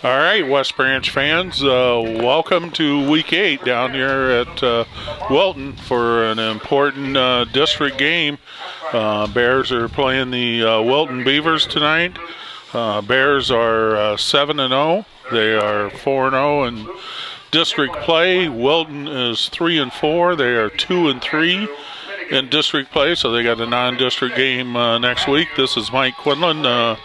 All right, West Branch fans, welcome to Week 8 down here at Wilton for an important district game. Bears are playing the Wilton Beavers tonight. Bears are 7-0. They are 4-0 in district play. Wilton is 3-4. They are 2-3 in district play, so they got a non-district game next week. This is Mike Quinlan,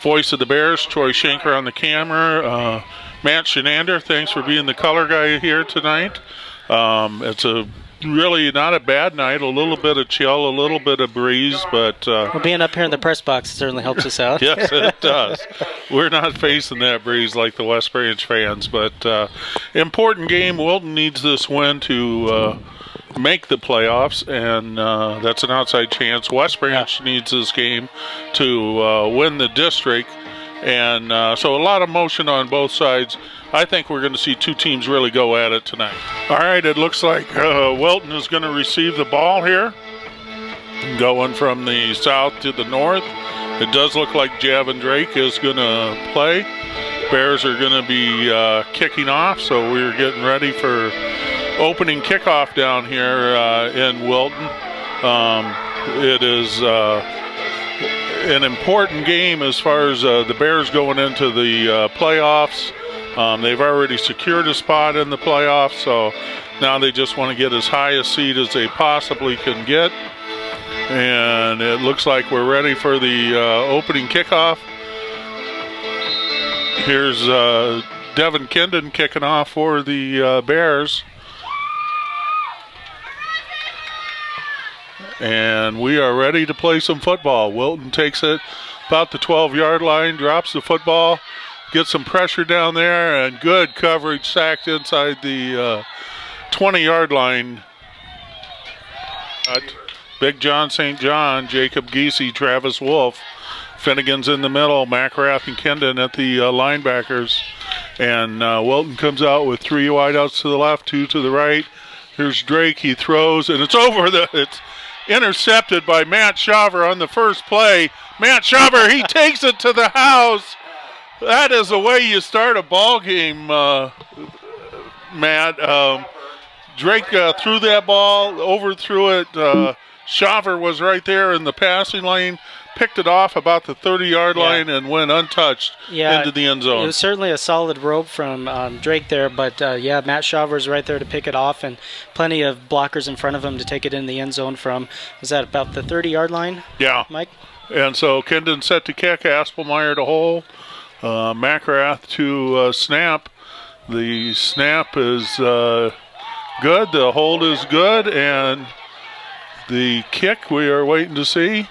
voice of the Bears. Troy Schenker on the camera. Matt Shenander, thanks for being the color guy here tonight. It's a really not a bad night. A little bit of chill, a little bit of breeze, but well, being up here in the press box certainly helps us out. Yes, it does. We're not facing that breeze like the West Branch fans, but important game. Wilton needs this win to make the playoffs, and that's an outside chance. West Branch needs this game to win the district, and so a lot of motion on both sides. I think we're going to see two teams really go at it tonight. All right, it looks like Wilton is going to receive the ball here, going from the south to the north. It does look like Javin Drake is going to play. Bears are going to be kicking off, so we're getting ready for opening kickoff down here in Wilton. It is an important game as far as the Bears going into the playoffs. They've already secured a spot in the playoffs, so now they just want to get as high a seed as they possibly can get. And it looks like we're ready for the opening kickoff. Here's Devin Kendon kicking off for the Bears. And we are ready to play some football. Wilton takes it about the 12-yard line, drops the football, gets some pressure down there, and good coverage, sacked inside the 20-yard line. Big John St. John, Jacob Giese, Travis Wolf. Finnegan's in the middle, McRath and Kendon at the linebackers. And Wilton comes out with three wideouts to the left, two to the right. Here's Drake, he throws, and it's over. It's intercepted by Matt Shaver on the first play. Matt Shaver, he takes it to the house. That is the way you start a ball game, Matt. Drake threw that ball, overthrew it. Shaver was right there in the passing lane, picked it off about the 30-yard line and went untouched into the end zone. It was certainly a solid rope from Drake there, but Matt Shaver's right there to pick it off, and plenty of blockers in front of him to take it in the end zone from, was that about the 30-yard line? Yeah. Mike? And so Kendon set to kick, Aspelmeyer to hold, McRath to snap. The snap is good, the hold is good, and the kick we are waiting to see.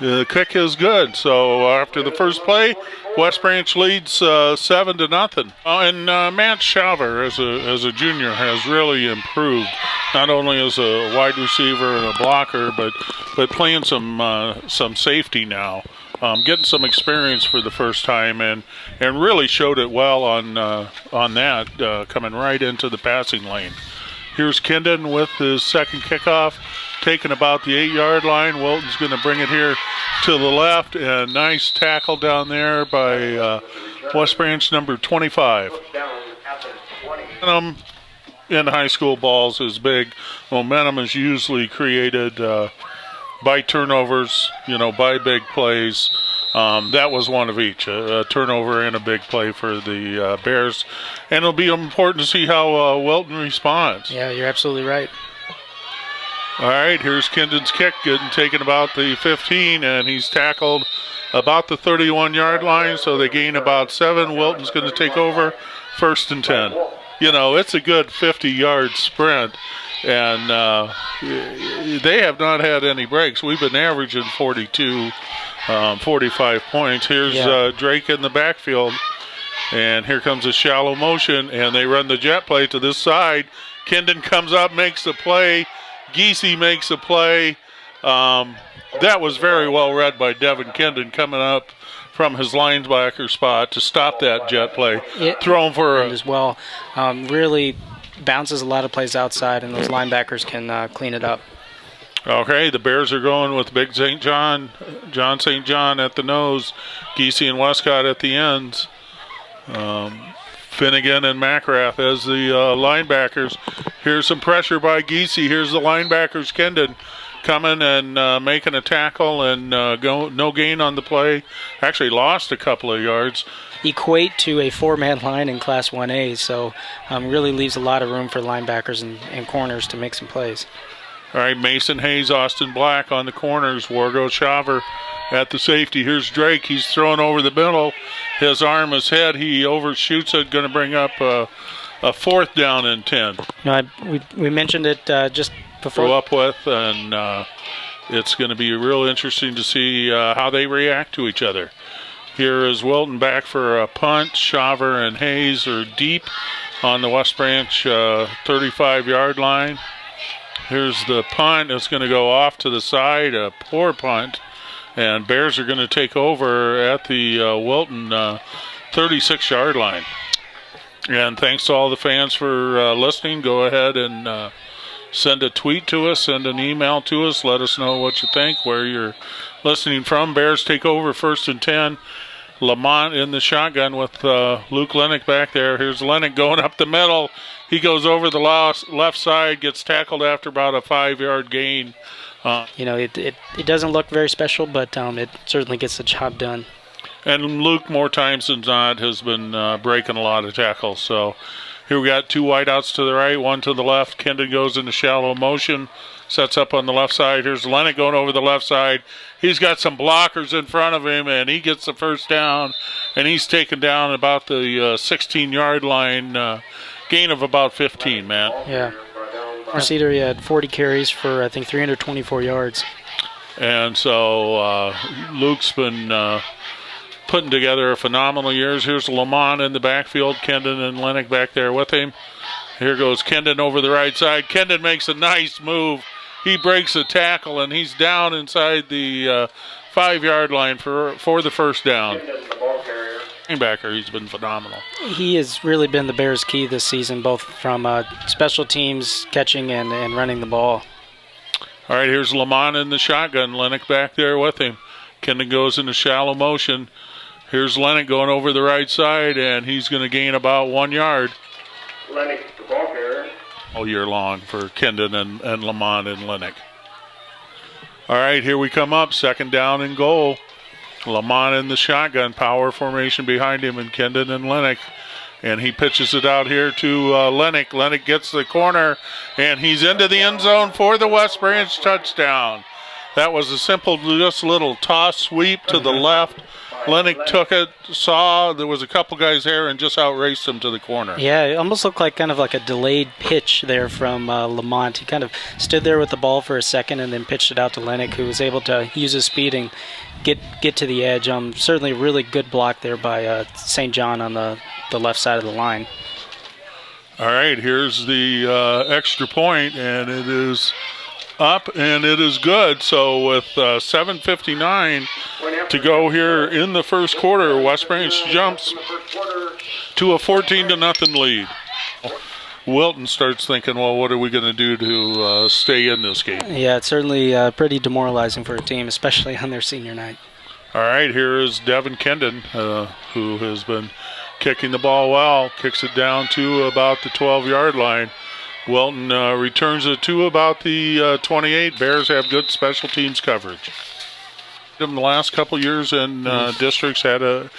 The kick is good. So after the first play, West Branch leads 7-0. And Matt Shaver, as a junior, has really improved. Not only as a wide receiver and a blocker, but playing some safety now, getting some experience for the first time, and really showed it well on that, coming right into the passing lane. Here's Kendon with his second kickoff, taking about the 8-yard line. Wilton's going to bring it here to the left, and nice tackle down there by West Branch number 25. Momentum in high school balls is big. Momentum is usually created by turnovers, by big plays. That was one of each, a turnover and a big play for the Bears. And it'll be important to see how Wilton responds. Yeah, you're absolutely right. All right, here's Kendon's kick, getting taken about the 15, and he's tackled about the 31-yard line, so they gain about 7. Wilton's going to take over, 1st and 10. It's a good 50-yard sprint, and they have not had any breaks. We've been averaging 42, 45 points. Here's Drake in the backfield, and here comes a shallow motion, and they run the jet play to this side. Kendon comes up, makes the play. Giese makes a play. That was very well read by Devin Kendon, coming up from his linebacker spot to stop that jet play. Thrown for as well. Really bounces a lot of plays outside, and those linebackers can clean it up. Okay, the Bears are going with Big St. John St. John at the nose, Giese and Westcott at the ends. Finnegan and McGrath as the linebackers. Here's some pressure by Giese. Here's the linebackers, Kendon, coming and making a tackle and no gain on the play. Actually lost a couple of yards. Equate to a four-man line in Class 1A, so really leaves a lot of room for linebackers and corners to make some plays. All right, Mason Hayes, Austin Black on the corners. Wargo Shaver at the safety. Here's Drake. He's throwing over the middle. His arm, his head, he overshoots it. Going to bring up a 4th down and 10. We mentioned it just before. Go up with, and it's going to be real interesting to see how they react to each other. Here is Wilton back for a punt. Shaver and Hayes are deep on the West Branch 35-yard line. Here's the punt. It's going to go off to the side, a poor punt. And Bears are going to take over at the Wilton 36-yard line. And thanks to all the fans for listening. Go ahead and send a tweet to us, send an email to us. Let us know what you think, where you're listening from. Bears take over 1st and 10. Lamont in the shotgun with Luke Lennox back there. Here's Lennox going up the middle. He goes over the left side, gets tackled after about a 5-yard gain. It doesn't look very special, but it certainly gets the job done. And Luke, more times than not, has been breaking a lot of tackles. So here we got 2 wideouts to the right, 1 to the left. Kendon goes into shallow motion, sets up on the left side. Here's Lennox going over the left side. He's got some blockers in front of him, and he gets the 1st down, and he's taken down about the 16-yard line, gain of about 15, man. Yeah. Cedar, he had 40 carries for, I think, 324 yards. And so Luke's been putting together a phenomenal year. Here's Lamont in the backfield. Kendon and Lennox back there with him. Here goes Kendon over the right side. Kendon makes a nice move. He breaks a tackle, and he's down inside the 5-yard line for the 1st down. Linebacker, he's been phenomenal. He has really been the Bears' key this season, both from special teams, catching, and running the ball. All right, here's Lamont in the shotgun. Lennox back there with him. Kendon goes into shallow motion. Here's Lennox going over the right side, and he's going to gain about 1 yard. Lennox, the ball carrier. All year long for Kendon and Lamont and Lennox. All right, here we come up. 2nd down and goal. Lamont in the shotgun, power formation behind him, and Kendon and Lennox. And he pitches it out here to Lennox. Lennox gets the corner, and he's into the end zone for the West Branch touchdown. That was a simple, just little toss sweep to the left. Lennox took it, saw there was a couple guys there, and just outraced him to the corner. Yeah, it almost looked like kind of like a delayed pitch there from Lamont. He kind of stood there with the ball for a second and then pitched it out to Lennox, who was able to use his speed and get to the edge. Certainly a really good block there by St. John on the left side of the line. All right, here's the extra point, and it is up, and it is good. So with 7:59 to go here in the 1st quarter, West Branch jumps to a 14-0 lead. Wilton starts thinking, well, what are we going to do to stay in this game? Yeah, it's certainly pretty demoralizing for a team, especially on their senior night. All right, here is Devin Kendon, who has been kicking the ball well, kicks it down to about the 12-yard line. Wilton returns it to about the 28. Bears have good special teams coverage. In the last couple years in districts had a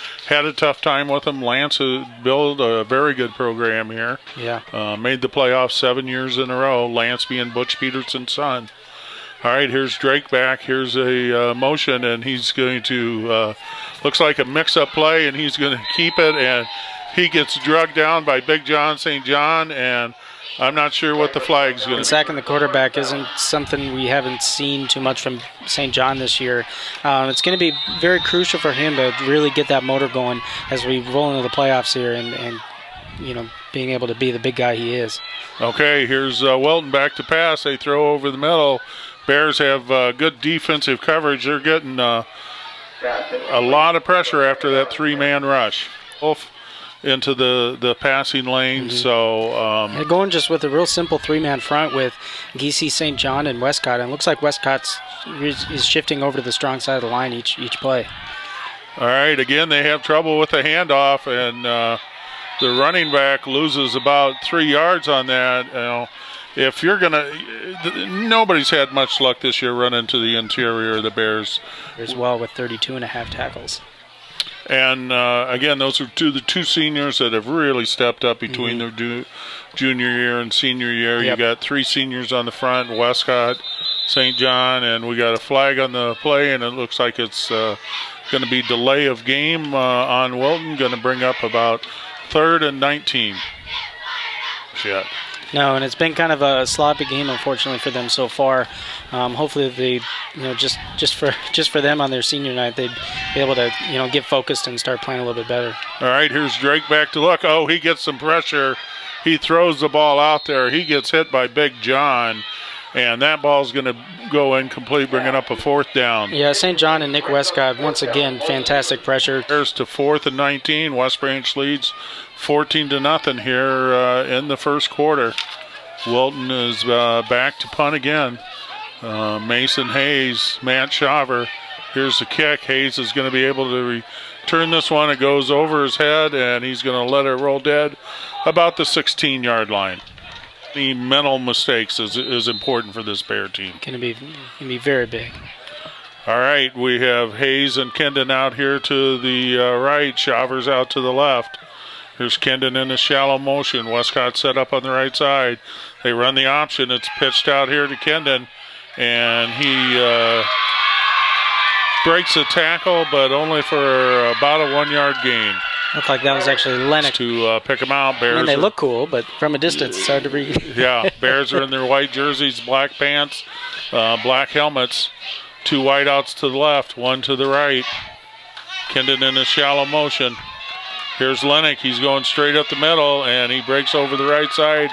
tough time with them. Lance built a very good program here. Yeah. Made the playoffs 7 years in a row. Lance being Butch Peterson's son. All right, here's Drake back. Here's a motion, and he's going to looks like a mix-up play, and he's going to keep it, and he gets drugged down by Big John St. John, and I'm not sure what the flag's going to be. Sacking the quarterback isn't something we haven't seen too much from St. John this year. It's going to be very crucial for him to really get that motor going as we roll into the playoffs here and being able to be the big guy he is. Okay, here's Wilton back to pass. They throw over the middle. Bears have good defensive coverage. They're getting a lot of pressure after that 3-man rush. Wolf into the passing lane. So going just with a real simple 3-man front with Giese, St. John, and Westcott. And it looks like Westcott is shifting over to the strong side of the line each play. All right, again, they have trouble with the handoff, and the running back loses about 3 yards on that. You know, if you're going to, nobody's had much luck this year running to the interior of the Bears. As well with 32.5 tackles. And again, those are the two seniors that have really stepped up between their junior year and senior year. Yep. You got 3 seniors on the front, Westcott, St. John, and we got a flag on the play, and it looks like it's going to be delay of game on Wilton, going to bring up about 3rd and 19. Shit. No, and it's been kind of a sloppy game, unfortunately, for them so far. Hopefully, they, just for them on their senior night, they'd be able to, get focused and start playing a little bit better. All right, here's Drake back to look. Oh, he gets some pressure. He throws the ball out there. He gets hit by Big John, and that ball's going to go incomplete, bringing up a 4th down. Yeah, St. John and Nick Westcott, once again, fantastic pressure. There's to 4th and 19. West Branch leads 14-0 here in the first quarter. Wilton is back to punt again. Mason Hayes, Matt Shaver. Here's the kick. Hayes is going to be able to return this one. It goes over his head, and he's going to let it roll dead about the 16-yard line. Any mental mistakes is important for this Bear team. Going to be very big. All right, we have Hayes and Kendon out here to the right. Shaver's out to the left. Here's Kendon in a shallow motion. Westcott set up on the right side. They run the option. It's pitched out here to Kendon, and he breaks a tackle, but only for about a 1-yard gain. Looked like that was actually Lennox. To pick him out. Bears. I mean, they look cool, but from a distance, it's hard to read. Yeah, Bears are in their white jerseys, black pants, black helmets. 2 wideouts to the left, 1 to the right. Kendon in a shallow motion. Here's Lennox. He's going straight up the middle, and he breaks over the right side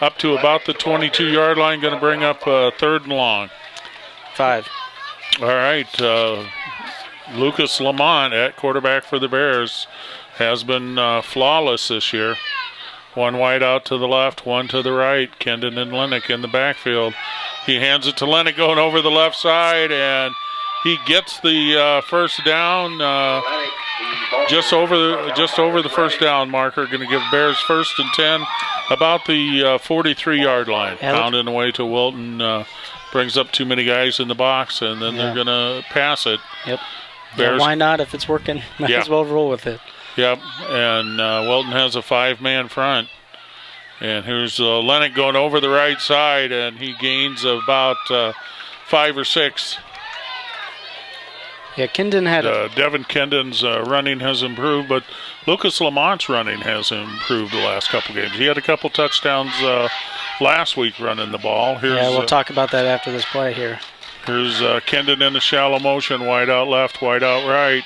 up to about the 22-yard line, going to bring up 3rd and long. 5. All right. Lucas Lamont at quarterback for the Bears has been flawless this year. 1 wide out to the left, 1 to the right. Kendon and Lennox in the backfield. He hands it to Lennox going over the left side, and he gets the first down just over the first down marker. Going to give Bears 1st and 10 about the 43-yard line. Pounding away to Wilton. Brings up too many guys in the box, and then they're going to pass it. Yep. Bears, why not? If it's working, might as well roll with it. Yep, and Wilton has a 5-man front. And here's Lennox going over the right side, and he gains about 5 or 6. Yeah, Kendon had Devin Kendon's running has improved, but Lucas Lamont's running has improved the last couple games. He had a couple touchdowns last week running the ball. We'll talk about that after this play here. Here's Kendon in the shallow motion, wide out left, wide out right.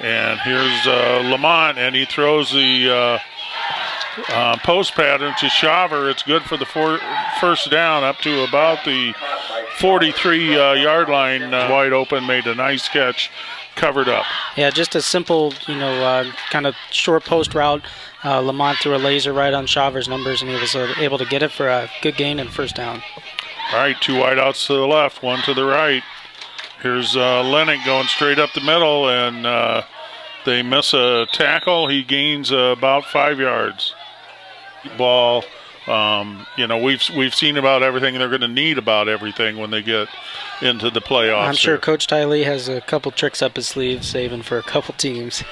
And here's Lamont, and he throws the post pattern to Shaver. It's good for the first down up to about the 43-yard line. Wide open, made a nice catch, covered up. Yeah, just a simple, kind of short post route. Lamont threw a laser right on Shaver's numbers, and he was able to get it for a good gain and first down. All right, 2 wideouts to the left, 1 to the right. Here's Lennox going straight up the middle, and they miss a tackle. He gains about 5 yards. Ball, we've seen about everything. They're going to need about everything when they get into the playoffs. I'm sure Coach Tiley has a couple tricks up his sleeve, saving for a couple teams.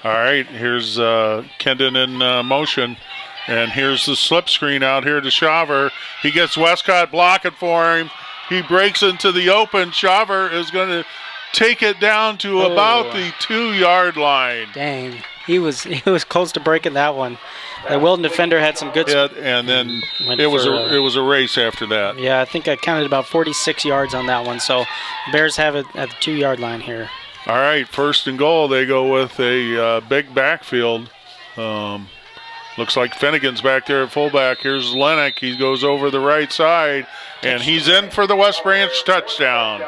All right, here's Kendon in motion. And here's the slip screen out here to Shaver. He gets Westcott blocking for him. He breaks into the open. Shaver is going to take it down to about the 2-yard line. Dang, he was close to breaking that one. The Wilton defender had some good. Yeah, and then it was a race after that. Yeah, I think I counted about 46 yards on that one. So Bears have it at the 2-yard line here. All right, 1st and goal. They go with a big backfield. Looks like Finnegan's back there at fullback. Here's Lennox. He goes over the right side, and he's in for the West Branch touchdown.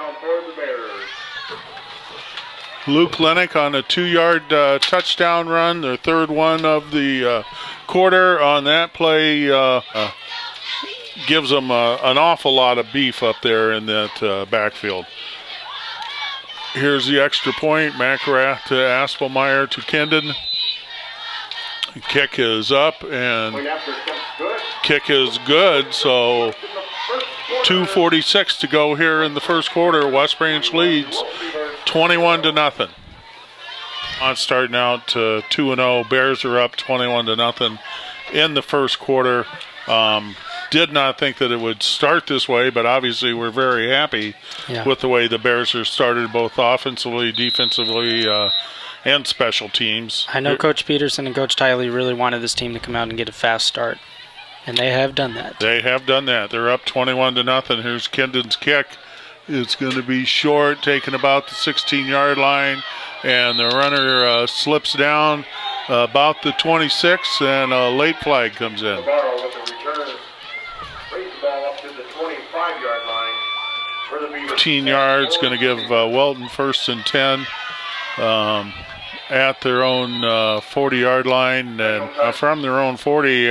Luke Lennox on a 2-yard touchdown run, their 3rd one of the quarter. On that play, gives them an awful lot of beef up there in that backfield. Here's the extra point. McGrath to Aspelmeyer to Kendon. Kick is up and kick is good. So 2:46 to go here in the first quarter. West Branch leads 21-0. On starting out 2-0. Bears are up 21-0 in the first quarter. Did not think that it would start this way, but obviously we're very happy with the way the Bears are started, both offensively, defensively, and special teams. I know Coach Peterson and Coach Tiley really wanted this team to come out and get a fast start, and they have done that. They have done that. They're up 21-0. Here's Kendon's kick. It's going to be short, taken about the 16-yard line, and the runner slips down about the 26, and a late flag comes in. 15 yards, going to give Wilton 1st and 10 at their own 40-yard line. And from their own 40,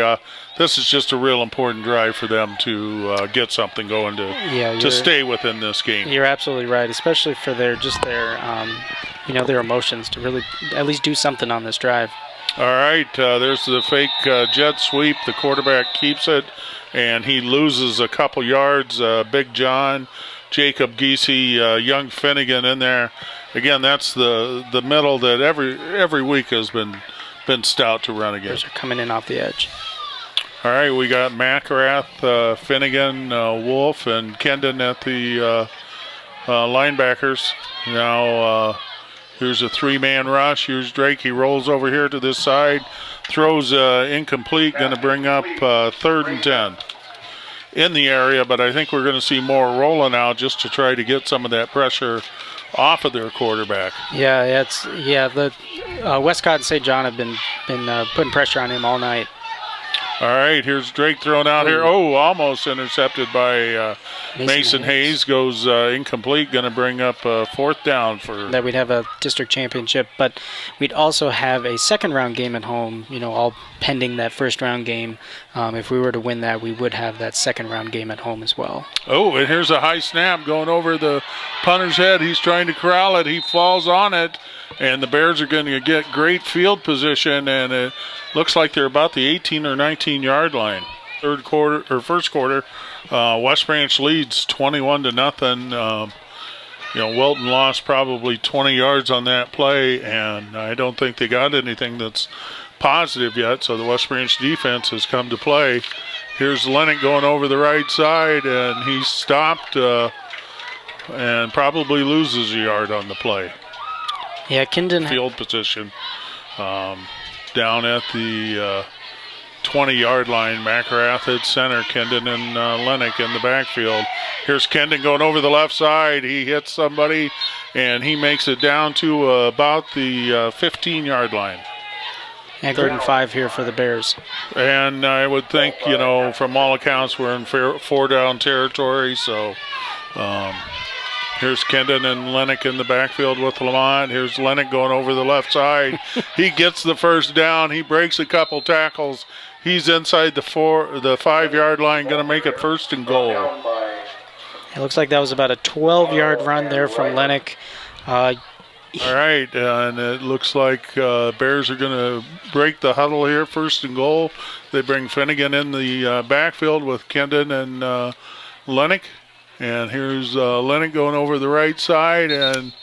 this is just a real important drive for them to get something going to stay within this game. You're absolutely right, especially for their emotions, to really at least do something on this drive. All right, there's the fake jet sweep. The quarterback keeps it, and he loses a couple yards. Big John, Jacob Giese, young Finnegan in there. Again, that's the middle that every week has been stout to run against. Those are coming in off the edge. All right, we got McGrath, Finnegan, Wolf, and Kendon at the linebackers. Now here's a 3-man rush. Here's Drake. He rolls over here to this side, throws incomplete, going to bring up 3rd and 10 in the area, but I think we're going to see more rolling out just to try to get some of that pressure off of their quarterback. The Westcott and St. John have been putting pressure on him all night. All right, here's Drake thrown out here. Oh, almost intercepted by Mason Hayes. Goes incomplete. Going to bring up 4th down for... That we'd have a district championship, but we'd also have a second-round game at home, all pending that first-round game. If we were to win that, we would have that second-round game at home as well. Oh, and here's a high snap going over the punter's head. He's trying to corral it. He falls on it, and the Bears are going to get great field position, and it looks like they're about the 18 or 19-yard line. First quarter, West Branch leads 21-0. Wilton lost probably 20 yards on that play, and I don't think they got anything that's positive yet. So the West Branch defense has come to play. Here's Lennox going over the right side, and he's stopped and probably loses a yard on the play. Yeah, Kendon field position. Down at the 20-yard line, McGrath at center, Kendon and Lennox in the backfield. Here's Kendon going over the left side. He hits somebody, and he makes it down to about the 15-yard line. And 3rd and 5 here for the Bears. And I would think, from all accounts, we're in 4-down territory, so... Here's Kendon and Lennox in the backfield with Lamont. Here's Lennox going over the left side. He gets the first down. He breaks a couple tackles. He's inside the 5-yard line, going to make it 1st and goal. It looks like that was about a 12-yard run there from Lennox. All right, and it looks like Bears are going to break the huddle here, 1st and goal. They bring Finnegan in the backfield with Kendon and Lennox. And here's Lennox going over the right side and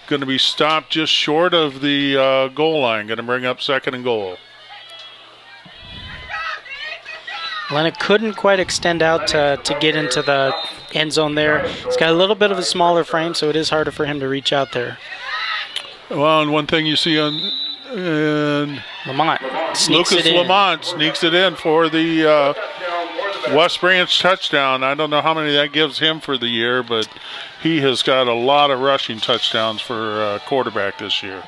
going to be stopped just short of the goal line. Going to bring up 2nd and goal. Lennox couldn't quite extend out to get into the end zone there. He's got a little bit of a smaller frame, so it is harder for him to reach out there. Well, and one thing you see on Lamont Lucas Lamont sneaks it in for the West Branch touchdown. I don't know how many that gives him for the year, but he has got a lot of rushing touchdowns for quarterback this year.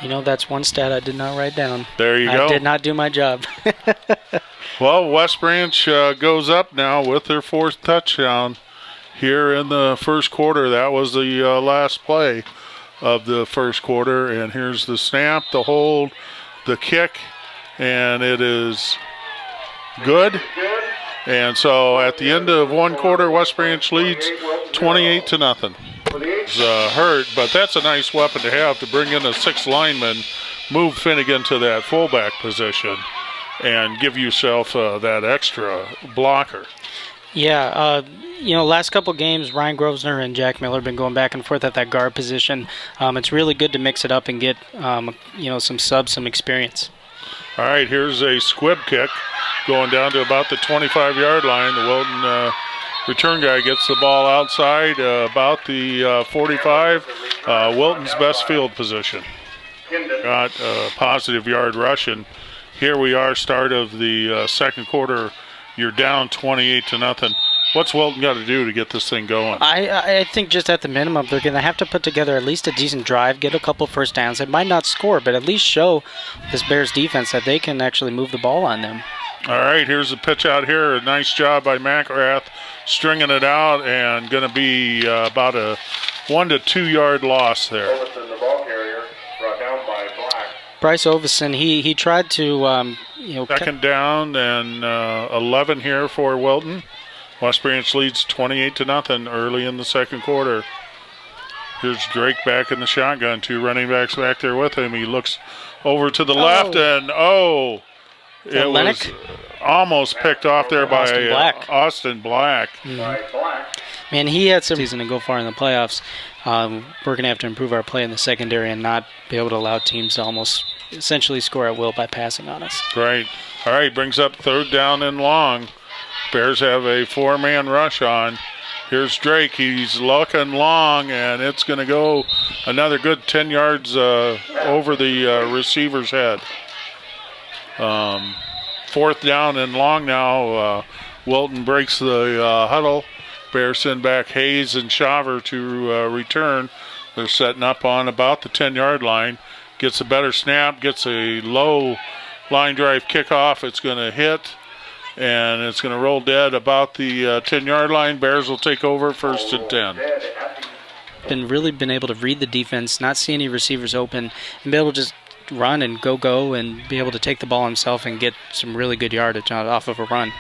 That's one stat I did not write down. There you go. I did not do my job. Well, West Branch goes up now with their 4th touchdown here in the first quarter. That was the last play of the first quarter. And here's the snap, the hold, the kick, and it is good. And so at the end of one quarter, West Branch leads 28-0. is hurt, but that's a nice weapon to have to bring in a 6th lineman, move Finnegan to that fullback position, and give yourself that extra blocker. Yeah, last couple games, Ryan Grosvenor and Jack Miller have been going back and forth at that guard position. It's really good to mix it up and get, some subs, some experience. All right, here's a squib kick going down to about the 25-yard line. The Wilton return guy gets the ball outside about the 45. Wilton's best field position. Got a positive yard rush, and here we are, start of the second quarter. You're down 28-0. What's Wilton got to do to get this thing going? I think just at the minimum, they're going to have to put together at least a decent drive, get a couple first downs. They might not score, but at least show this Bears defense that they can actually move the ball on them. All right, here's a pitch out here. A nice job by McElrath stringing it out, and going to be about a 1 to 2 yard loss there. Wilton, the ball carrier, brought down by Black. Bryce Ovison, he tried to, Second down and 11 here for Wilton. West Branch leads 28-0 early in the second quarter. Here's Drake back in the shotgun. 2 running backs back there with him. He looks over to the left, and it was almost picked off there by Austin Black. By Black. Man, he had some season to go far in the playoffs. We're going to have to improve our play in the secondary and not be able to allow teams to almost essentially score at will by passing on us. Right. All right, brings up 3rd down and long. Bears have a 4-man rush on. Here's Drake. He's looking long, and it's going to go another good 10 yards over the receiver's head. 4th down and long now. Wilton breaks the huddle. Bears send back Hayes and Shaver to return. They're setting up on about the 10-yard line. Gets a better snap, gets a low line drive kickoff. It's going to hit, and it's going to roll dead about the 10-yard line. Bears will take over 1st and 10. Really been able to read the defense, not see any receivers open, and be able to just run and go and be able to take the ball himself and get some really good yardage off of a run.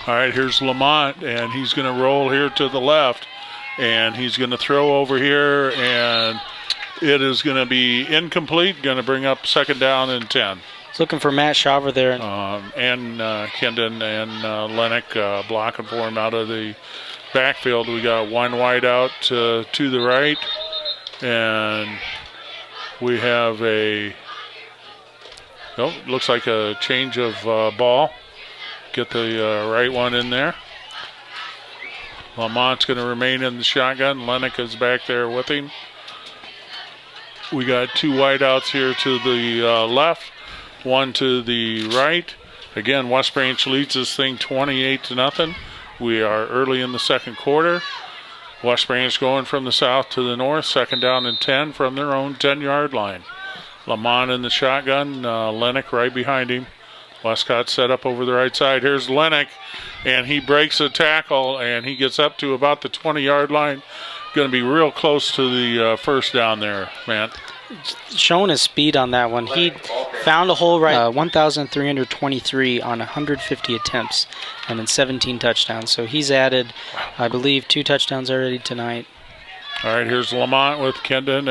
All right, here's Lamont, and he's going to roll here to the left, and he's going to throw over here, and it is going to be incomplete, going to bring up 2nd down and 10. He's looking for Matt Shaver there. And Kendon and Lennox blocking for him out of the backfield. We got one wide out to the right, and we have looks like a change of ball. Get the right one in there. Lamont's going to remain in the shotgun. Lennox is back there with him. We got 2 wideouts here to the left, 1 to the right. Again, West Branch leads this thing 28-0. We are early in the second quarter. West Branch going from the south to the north, 2nd down and 10 from their own 10-yard line. Lamont in the shotgun, Lennox right behind him. Westcott set up over the right side. Here's Lennox, and he breaks a tackle, and he gets up to about the 20-yard line. Going to be real close to the 1st down there, Matt. Showing his speed on that one. He found a hole right, 1,323 on 150 attempts, and in 17 touchdowns. So he's added, I believe, 2 touchdowns already tonight. All right, here's Lamont with Kendon,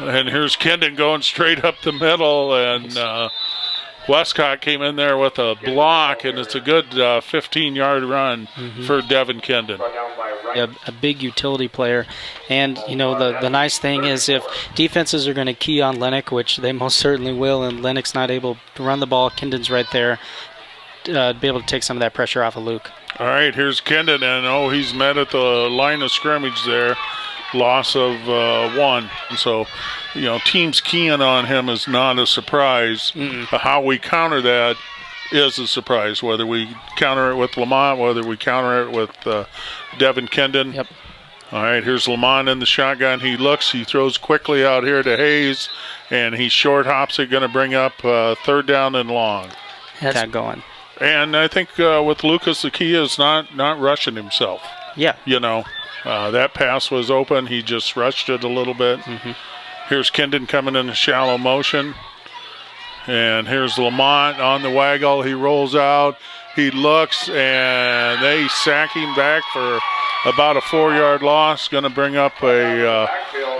and here's Kendon going straight up the middle, and Westcott came in there with a block, and it's a good 15-yard run for Devin Kendon. A big utility player. And, the nice thing is if defenses are going to key on Lennox, which they most certainly will, and Lennox not able to run the ball, Kendon's right there to be able to take some of that pressure off of Luke. All right, here's Kendon, and he's met at the line of scrimmage there. Loss of 1. And so, teams keying on him is not a surprise. How we counter that is a surprise, whether we counter it with Lamont, whether we counter it with Devin Kendon. Yep. All right, here's Lamont in the shotgun. He looks, he throws quickly out here to Hayes, and he short hops it, going to bring up 3rd down and long. That's that going. And I think with Lucas, the key is not rushing himself. Yeah. That pass was open. He just rushed it a little bit. Here's Kendon coming in a shallow motion. And here's Lamont on the waggle. He rolls out. He looks, and they sack him back for about a 4-yard loss. Going to bring up a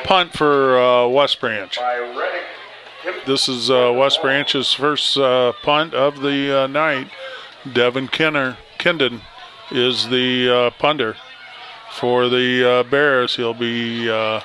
punt for West Branch. By Reddick. This is West Branch's first punt of the night. Devin Kindon is the punter for the Bears. He'll be the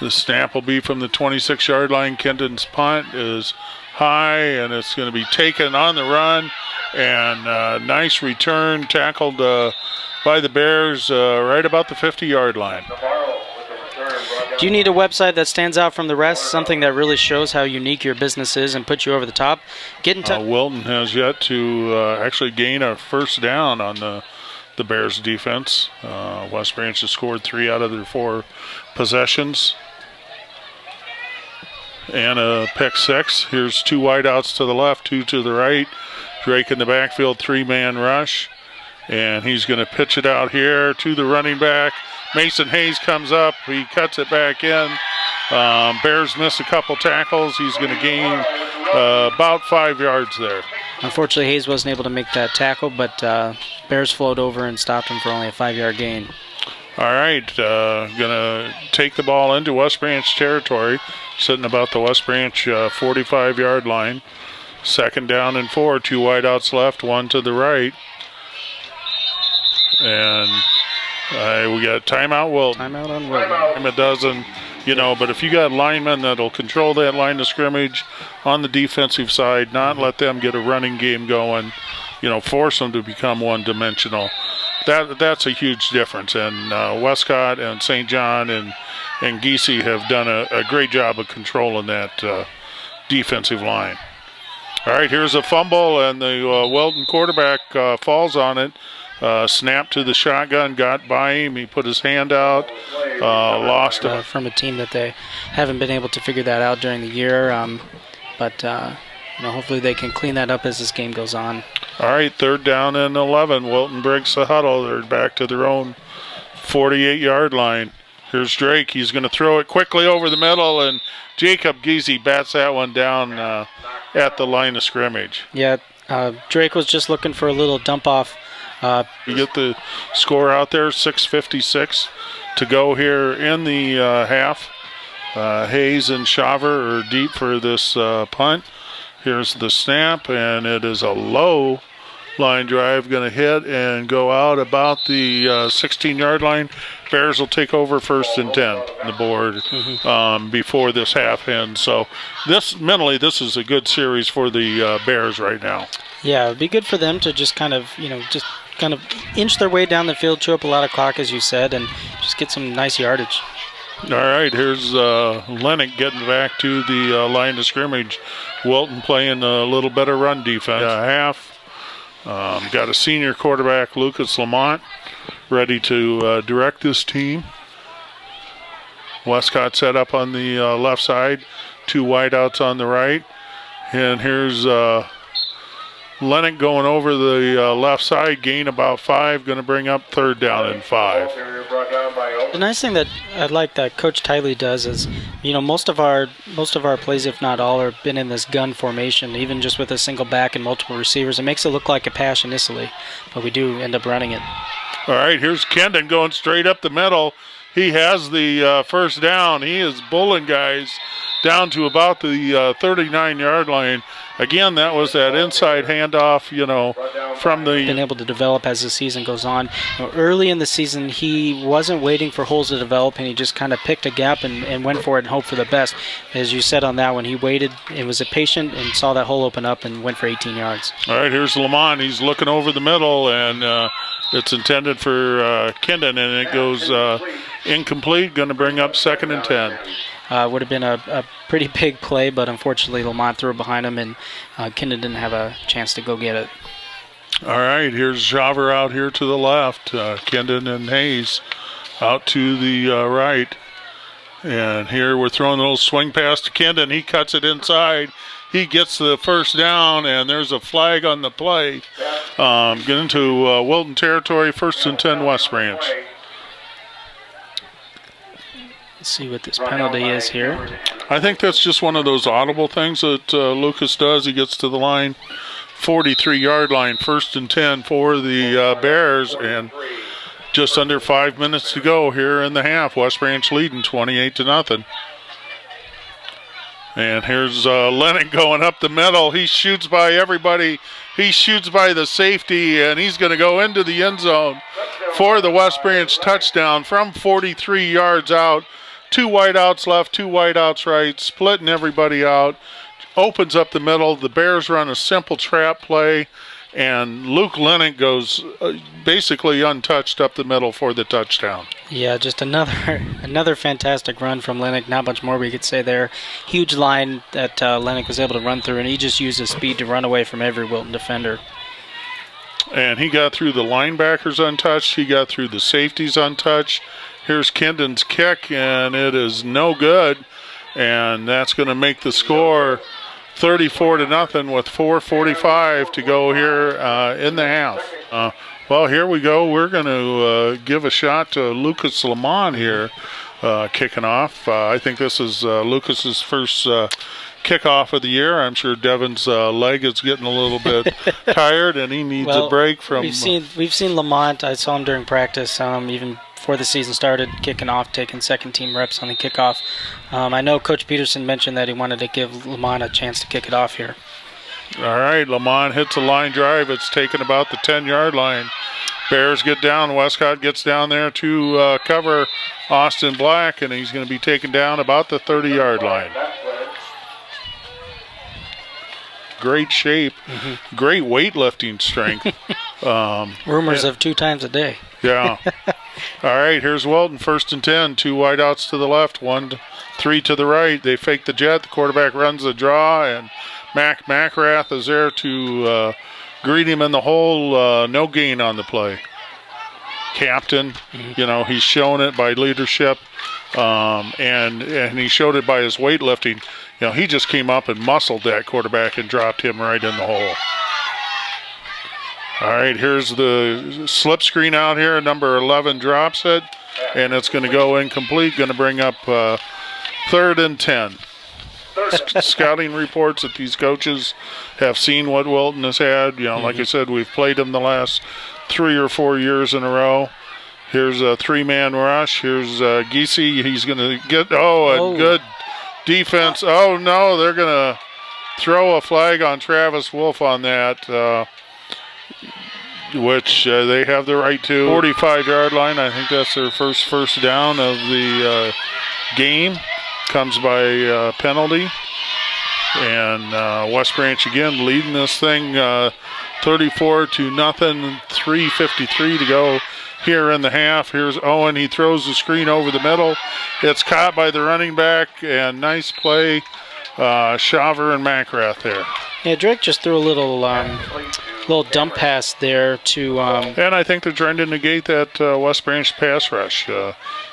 snap will be from the 26-yard line. Kindon's punt is high, and it's going to be taken on the run. And nice return, tackled by the Bears right about the 50-yard line. Navarro with the return. Brought down Do you need a website that stands out from the rest, something that really shows how unique your business is and puts you over the top? Get in touch. Wilton has yet to actually gain a first down on the Bears defense. West Branch has scored 3 out of their 4 possessions. And a pick 6. Here's 2 wideouts to the left, 2 to the right. Drake in the backfield, 3-man rush. And he's going to pitch it out here to the running back. Mason Hayes comes up. He cuts it back in. Bears miss a couple tackles. He's going to gain about 5 yards there. Unfortunately, Hayes wasn't able to make that tackle, but Bears flowed over and stopped him for only a 5-yard gain. All right, going to take the ball into West Branch territory, sitting about the West Branch 45-yard line. 2nd down and 4, 2 wideouts left, 1 to the right. And we got timeout Wilton. Timeout on Wilton. It doesn't, but if you got linemen that'll control that line of scrimmage on the defensive side, not let them get a running game going, force them to become one-dimensional. That's a huge difference. And Westcott and St. John and Giese have done a great job of controlling that defensive line. All right, here's a fumble, and the Wilton quarterback falls on it. Snap to the shotgun, got by him. He put his hand out, lost it. From a team that they haven't been able to figure that out during the year. But hopefully they can clean that up as this game goes on. All right, 3rd down and 11. Wilton breaks the huddle. They're back to their own 48-yard line. Here's Drake. He's going to throw it quickly over the middle, and Jacob Giese bats that one down at the line of scrimmage. Yeah, Drake was just looking for a little dump off. You get the score out there, 6:56 to go here in the half. Hayes and Shaver are deep for this punt. Here's the snap, and it is a low line drive, going to hit and go out about the 16-yard line. Bears will take over 1st and 10 on the board before this half ends. So this is a good series for the Bears right now. Yeah, it would be good for them to just kind of inch their way down the field, chew up a lot of clock, as you said, and just get some nice yardage. All right, here's Lennox getting back to the line of scrimmage. Wilton playing a little better run defense. Half. Got a senior quarterback, Lucas Lamont, ready to direct this team. Westcott set up on the left side, 2 wideouts on the right. And here's Lennox going over the left side, gain about 5, going to bring up 3rd down and 5. brought down by Oak. The nice thing that I like that Coach Tiley does is, most of our plays, if not all, have been in this gun formation, even just with a single back and multiple receivers. It makes it look like a pass initially, but we do end up running it. All right, here's Kendon going straight up the middle. He has the first down. He is bulling guys down to about the 39-yard line. Again, that was that inside handoff, from the... Been able to develop as the season goes on. Early in the season, he wasn't waiting for holes to develop, and he just kind of picked a gap and went for it and hoped for the best. As you said on that one, he waited and was patient and saw that hole open up and went for 18 yards. All right, here's Lamont. He's looking over the middle, and it's intended for Kendon, and it goes incomplete. Going to bring up 2nd and 10. Would have been a pretty big play, but unfortunately Lamont threw it behind him, and Kendon didn't have a chance to go get it. All right, here's Javer out here to the left. Kendon and Hayes out to the right. And here we're throwing a little swing pass to Kendon. He cuts it inside. He gets the first down, and there's a flag on the play. Get into Wilton territory, 1st and 10 West Branch. Let's see what this penalty is here. I think that's just one of those audible things that Lucas does. He gets to the line, 43-yard line, 1st and 10 for the Bears, and just under 5 minutes to go here in the half. West Branch leading 28-0. And here's Lennox going up the middle. He shoots by everybody. He shoots by the safety, and he's going to go into the end zone for the West Branch touchdown from 43 yards out. 2 wideouts left, 2 wideouts right, splitting everybody out. Opens up the middle. The Bears run a simple trap play, and Luke Lennox goes basically untouched up the middle for the touchdown. Yeah, just another fantastic run from Lennox. Not much more we could say there. Huge line that Lennox was able to run through, and he just used his speed to run away from every Wilton defender. And he got through the linebackers untouched. He got through the safeties untouched. Here's Kendon's kick, and it is no good. And that's going to make the score 34-0 with 4:45 to go here in the half. Well, here we go. We're going to give a shot to Lucas Lamont here kicking off. I think this is Lucas's first kickoff of the year. I'm sure Devin's leg is getting a little bit tired, and he needs a break from. We've seen Lamont. I saw him during practice, even before the season started, kicking off, taking second-team reps on the kickoff. I know Coach Peterson mentioned that he wanted to give Lamont a chance to kick it off here. All right, Lamont hits a line drive. It's taken about the 10-yard line. Bears get down. Westcott gets down there to cover Austin Black, and he's going to be taken down about the 30-yard line. Great shape, great weightlifting strength. Rumors of 2 times a day. Yeah. All right, here's Wilton, 1st and 10. 2 wideouts to the left, 3 to the right. They fake the jet. The quarterback runs the draw, and McRath is there to greet him in the hole. No gain on the play. Captain, he's shown it by leadership, and he showed it by his weightlifting. He just came up and muscled that quarterback and dropped him right in the hole. All right, here's the slip screen out here. Number 11 drops it, and it's going to go incomplete. Going to bring up 3rd and 10. Scouting reports that these coaches have seen what Wilton has had. Like I said, we've played them the last 3 or 4 years in a row. Here's a 3-man rush. Here's Giese. He's going to get, good defense. Oh, no, they're going to throw a flag on Travis Wolf on that, which they have the right to. 45-yard line. I think that's their first down of the game. Comes by penalty. And West Branch again leading this thing 34-0. 3:53 to go here in the half. Here's Owen. He throws the screen over the middle. It's caught by the running back, and nice play. Shaver and McRath there. Yeah, Drake just threw a little dump pass there to. And I think they're trying to negate that West Branch pass rush.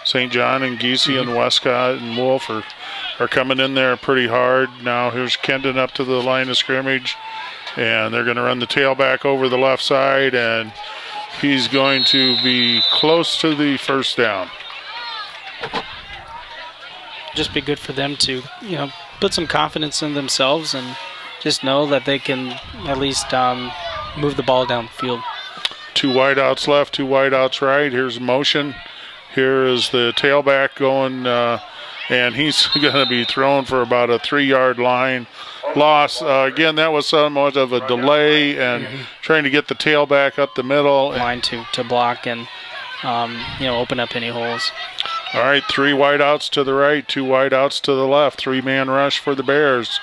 St. John and Giese and Westcott and Wolf are coming in there pretty hard. Now here's Kendon up to the line of scrimmage, and they're going to run the tailback over the left side, and he's going to be close to the first down. Just be good for them to, put some confidence in themselves and just know that they can at least move the ball down the field. 2 wideouts left, 2 wideouts right. Here's motion. Here is the tailback going, and he's going to be thrown for about a 3-yard line loss. Again, that was somewhat of a delay and trying to get the tailback up the middle. Line to block and, open up any holes. All right, 3 wideouts to the right, 2 wideouts to the left. 3-man rush for the Bears.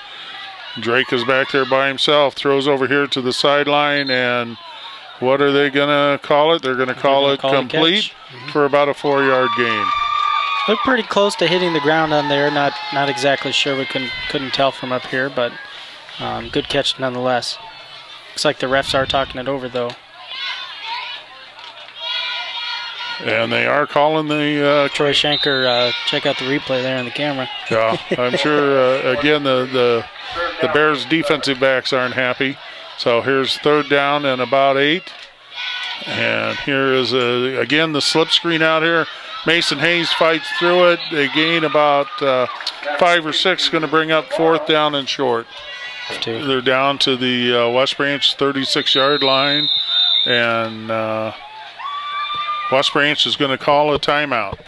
Drake is back there by himself, throws over here to the sideline, and what are they going to call it? They're going to call it complete for about a 4-yard gain. Looked pretty close to hitting the ground on there. Not exactly sure. We couldn't tell from up here, but good catch nonetheless. Looks like the refs are talking it over, though. And they are calling the... Troy Shanker, check out the replay there on the camera. Yeah, I'm sure, again, the Bears' defensive backs aren't happy. So here's 3rd down and about 8. And here is, again, the slip screen out here. Mason Hayes fights through it. They gain about 5 or 6, going to bring up 4th down and short. They're down to the West Branch 36-yard line. And West Branch is going to call a timeout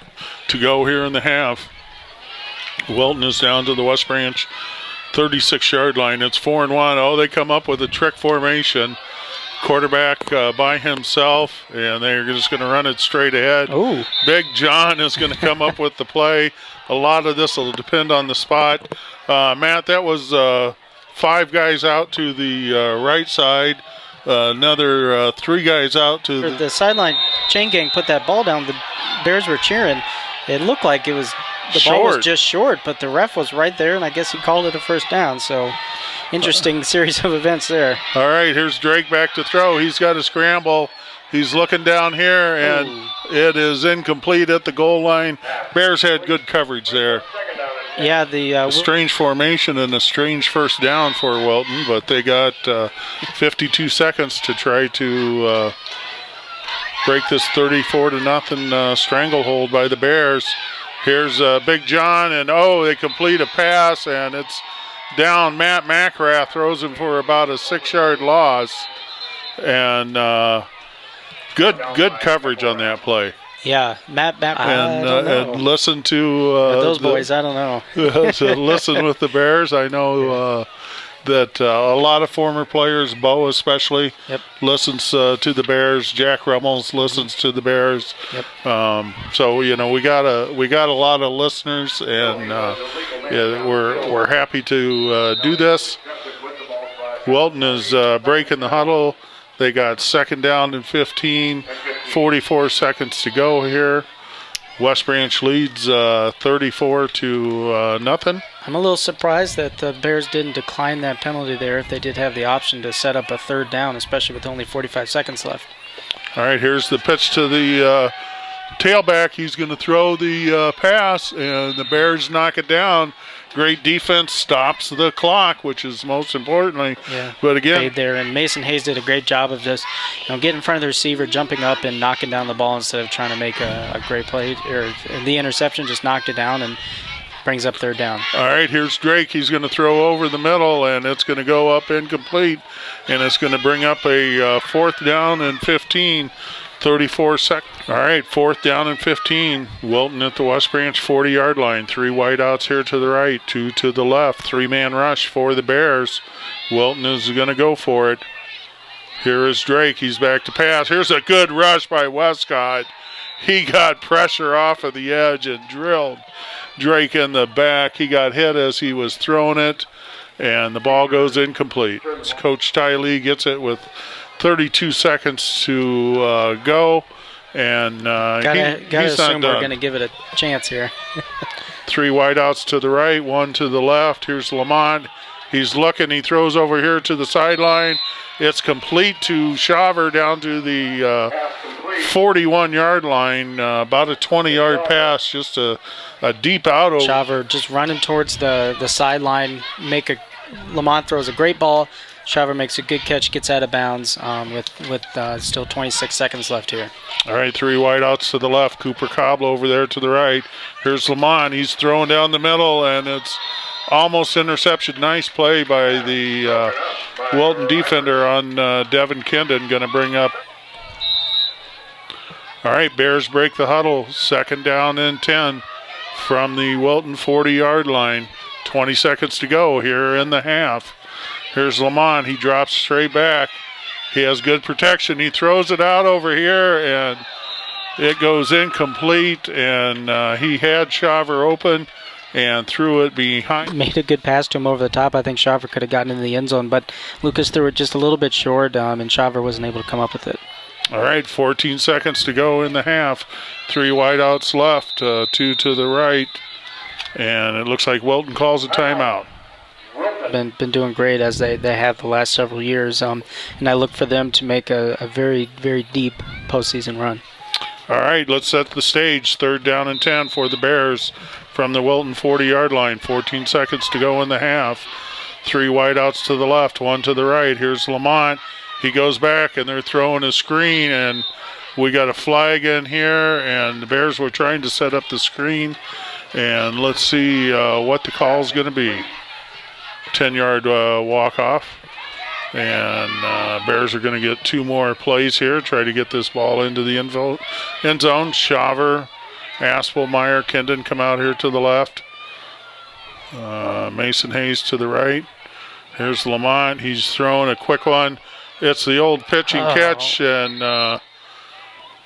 to go here in the half. Wilton is down to the West Branch 36-yard line. It's 4-1. Oh, they come up with a trick formation. Quarterback by himself, and they're just going to run it straight ahead. Ooh. Big John is going to come up with the play. A lot of this will depend on the spot. Matt, that was 5 guys out to the right side. Another 3 guys out to the sideline. Chain gang put that ball down. The Bears were cheering. It looked like it was the ball was just short, but the ref was right there, and I guess he called it a first down. So interesting series of events there. All right, here's Drake back to throw. He's got a scramble. He's looking down here, and it is incomplete at the goal line. Bears had good coverage there. Yeah, the strange formation and a strange first down for Wilton, but they got 52 seconds to try to break this 34-0 stranglehold by the Bears. Here's Big John, and they complete a pass, and it's down. Matt McRath throws him for about a 6-yard loss, and good coverage on that play. Yeah, Matt and listen to those boys. I don't know. So listen with the Bears. I know that a lot of former players, Bo especially, listens to the Bears. Jack Rummels listens to the Bears. So we got a lot of listeners, and we're happy to do this. Wilton is breaking the huddle. They got 2nd down and 15, 44 seconds to go here. West Branch leads 34-0. I'm a little surprised that the Bears didn't decline that penalty there if they did have the option to set up a 3rd down, especially with only 45 seconds left. All right, here's the pitch to the tailback. He's going to throw the pass, and the Bears knock it down. Great defense stops the clock, which is most importantly. Yeah. But again, stayed there, and Mason Hayes did a great job of just getting in front of the receiver, jumping up and knocking down the ball instead of trying to make a great play. Or the interception just knocked it down and brings up 3rd down. All right, here's Drake. He's going to throw over the middle, and it's going to go up incomplete, and it's going to bring up a 4th down and 15. 34 seconds. All right, 4th down and 15. Wilton at the West Branch 40-yard line. 3 wideouts here to the right, 2 to the left. 3-man rush for the Bears. Wilton is going to go for it. Here is Drake. He's back to pass. Here's a good rush by Westcott. He got pressure off of the edge and drilled Drake in the back. He got hit as he was throwing it, and the ball goes incomplete. Coach Ty Lee gets it with 32 seconds to go, and gotta assume we're going to give it a chance here. 3 wideouts to the right, 1 to the left. Here's Lamont. He's looking. He throws over here to the sideline. It's complete to Shaver down to the 41-yard line. About a 20-yard pass, just a deep out. Shaver just running towards the sideline. Lamont throws a great ball. Shaver makes a good catch, gets out of bounds with still 26 seconds left here. All right, 3 wideouts to the left. Cooper Cobb over there to the right. Here's Lamont. He's throwing down the middle, and it's almost interception. Nice play by the Wilton defender on Devin Kindon. Going to bring up. All right, Bears break the huddle. 2nd down and 10 from the Wilton 40-yard line. 20 seconds to go here in the half. Here's Lamont. He drops straight back. He has good protection. He throws it out over here, and it goes incomplete. And he had Shaver open and threw it behind. Made a good pass to him over the top. I think Shaver could have gotten in the end zone, but Lucas threw it just a little bit short, and Shaver wasn't able to come up with it. All right, 14 seconds to go in the half. 3 wideouts left, 2 to the right. And it looks like Wilton calls a timeout. Been doing great as they have the last several years, and I look for them to make a very, very deep postseason run. All right, let's set the stage. 3rd down and 10 for the Bears from the Wilton 40-yard line. 14 seconds to go in the half. 3 wideouts to the left, 1 to the right. Here's Lamont. He goes back, and they're throwing a screen, and we got a flag in here, and the Bears were trying to set up the screen. And let's see what the call is going to be. 10-yard walk-off. And Bears are going to get 2 more plays here, try to get this ball into the end zone. Shaver, Aspelmeyer, Kendon come out here to the left. Mason Hayes to the right. Here's Lamont. He's throwing a quick one. It's the old pitch and catch, and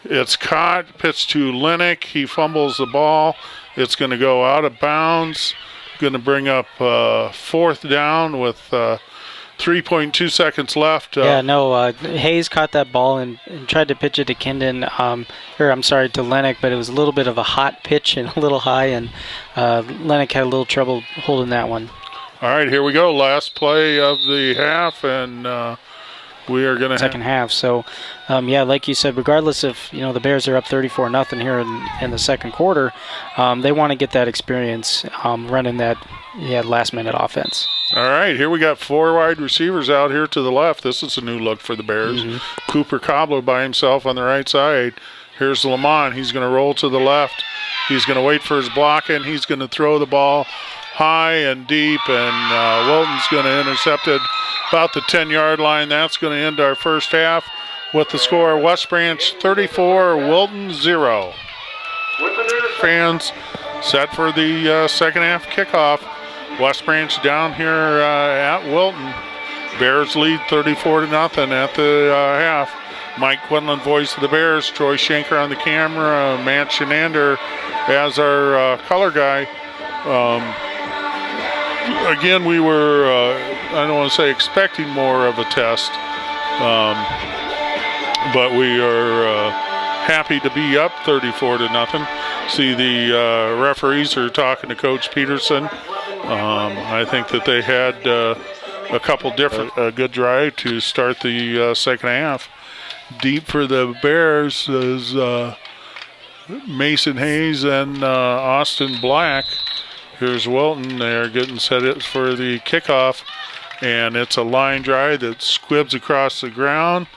it's caught. Pitch to Lennick. He fumbles the ball. It's going to go out of bounds. Going to bring up 4th down with 3.2 seconds left. Hayes caught that ball and tried to pitch it to Kendon, to Lennick, but it was a little bit of a hot pitch and a little high, and Lennick had a little trouble holding that one. All right, here we go. Last play of the half, and we are going to second half. So, like you said, regardless if the Bears are up 34-0 here in the second quarter, they want to get that experience running that last-minute offense. All right, here we got 4 wide receivers out here to the left. This is a new look for the Bears. Cooper Cobbler by himself on the right side. Here's Lamont. He's going to roll to the left. He's going to wait for his block, and he's going to throw the ball high and deep, and Wilton's going to intercept it about the 10-yard line. That's going to end our first half with the score West Branch 34, Wilton 0. Fans set for the second half kickoff. West Branch down here at Wilton. Bears lead 34-0 at the half. Mike Quinlan, voice of the Bears. Troy Schenker on the camera. Matt Shenander as our color guy. Again, we were, I don't want to say expecting more of a test, but we are happy to be up 34-0. See, the referees are talking to Coach Peterson. I think that they had a couple different good drive to start the second half. Deep for the Bears is Mason Hayes and Austin Black. Here's Wilton. They're getting set for the kickoff, and it's a line drive that squibs across the ground.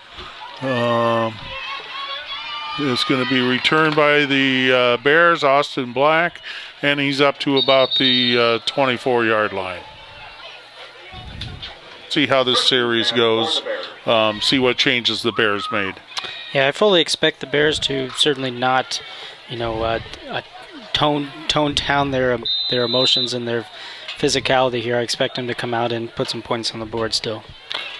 It's going to be returned by the Bears, Austin Black, and he's up to about the 24-yard line. See how this series goes. See what changes the Bears made. Yeah, I fully expect the Bears to certainly not, tone down their emotions and their physicality here. I expect them to come out and put some points on the board still.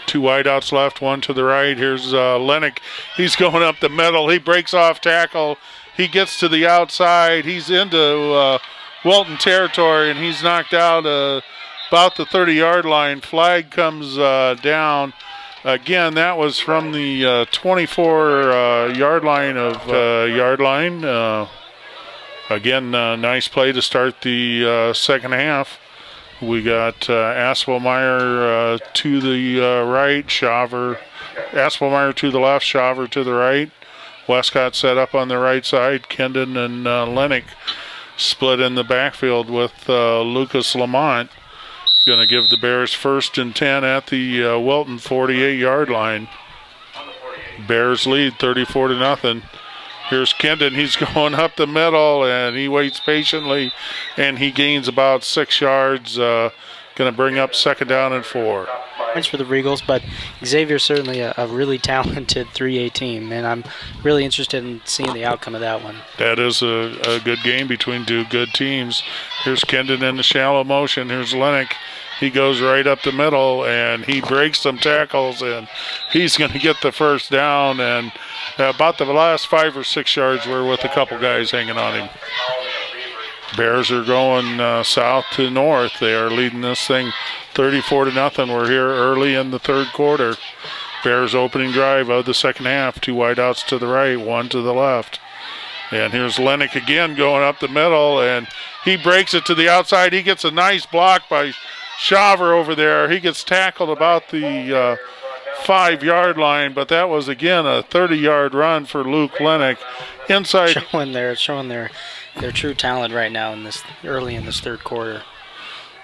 2 wideouts left, 1 to the right. Here's Lennick. He's going up the middle. He breaks off tackle. He gets to the outside. He's into Wilton territory, and he's knocked out about the 30-yard line. Flag comes down. Again, that was from the 24-yard line of again, nice play to start the second half. We got Aspelmeyer to the right, Aspelmeyer to the left, Shaver to the right. Westcott set up on the right side. Kendon and Lennick split in the backfield with Lucas Lamont. Going to give the Bears 1st and 10 at the Wilton 48-yard line. Bears lead 34-0. Here's Kendon. He's going up the middle, and he waits patiently, and he gains about 6 yards. Going to bring up 2nd down and 4. Points for the Regals, but Xavier's certainly a really talented 3A team, and I'm really interested in seeing the outcome of that one. That is a good game between 2 good teams. Here's Kendon in the shallow motion. Here's Lennick. He goes right up the middle, and he breaks some tackles, and he's going to get the 1st down, and about the last 5 or 6 yards were with a couple guys hanging on him. Bears are going south to north. They are leading this thing 34-0. We're here early in the third quarter. Bears opening drive of the second half. 2 wideouts to the right, 1 to the left. And here's Lennick again going up the middle, and he breaks it to the outside. He gets a nice block by Shaver over there. He gets tackled about the 5-yard line, but that was again a 30-yard run for Luke Lennick. Inside, showing their true talent right now early in this third quarter.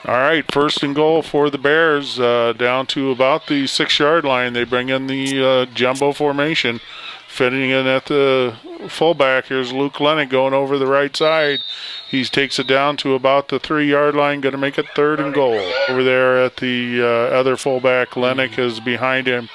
All right, 1st and goal for the Bears, down to about the 6-yard line. They bring in the jumbo formation, fitting in at the fullback. Here's Luke Lennick going over the right side. He takes it down to about the 3-yard line, going to make it 3rd and goal. Over there at the other fullback, Lennick is behind him.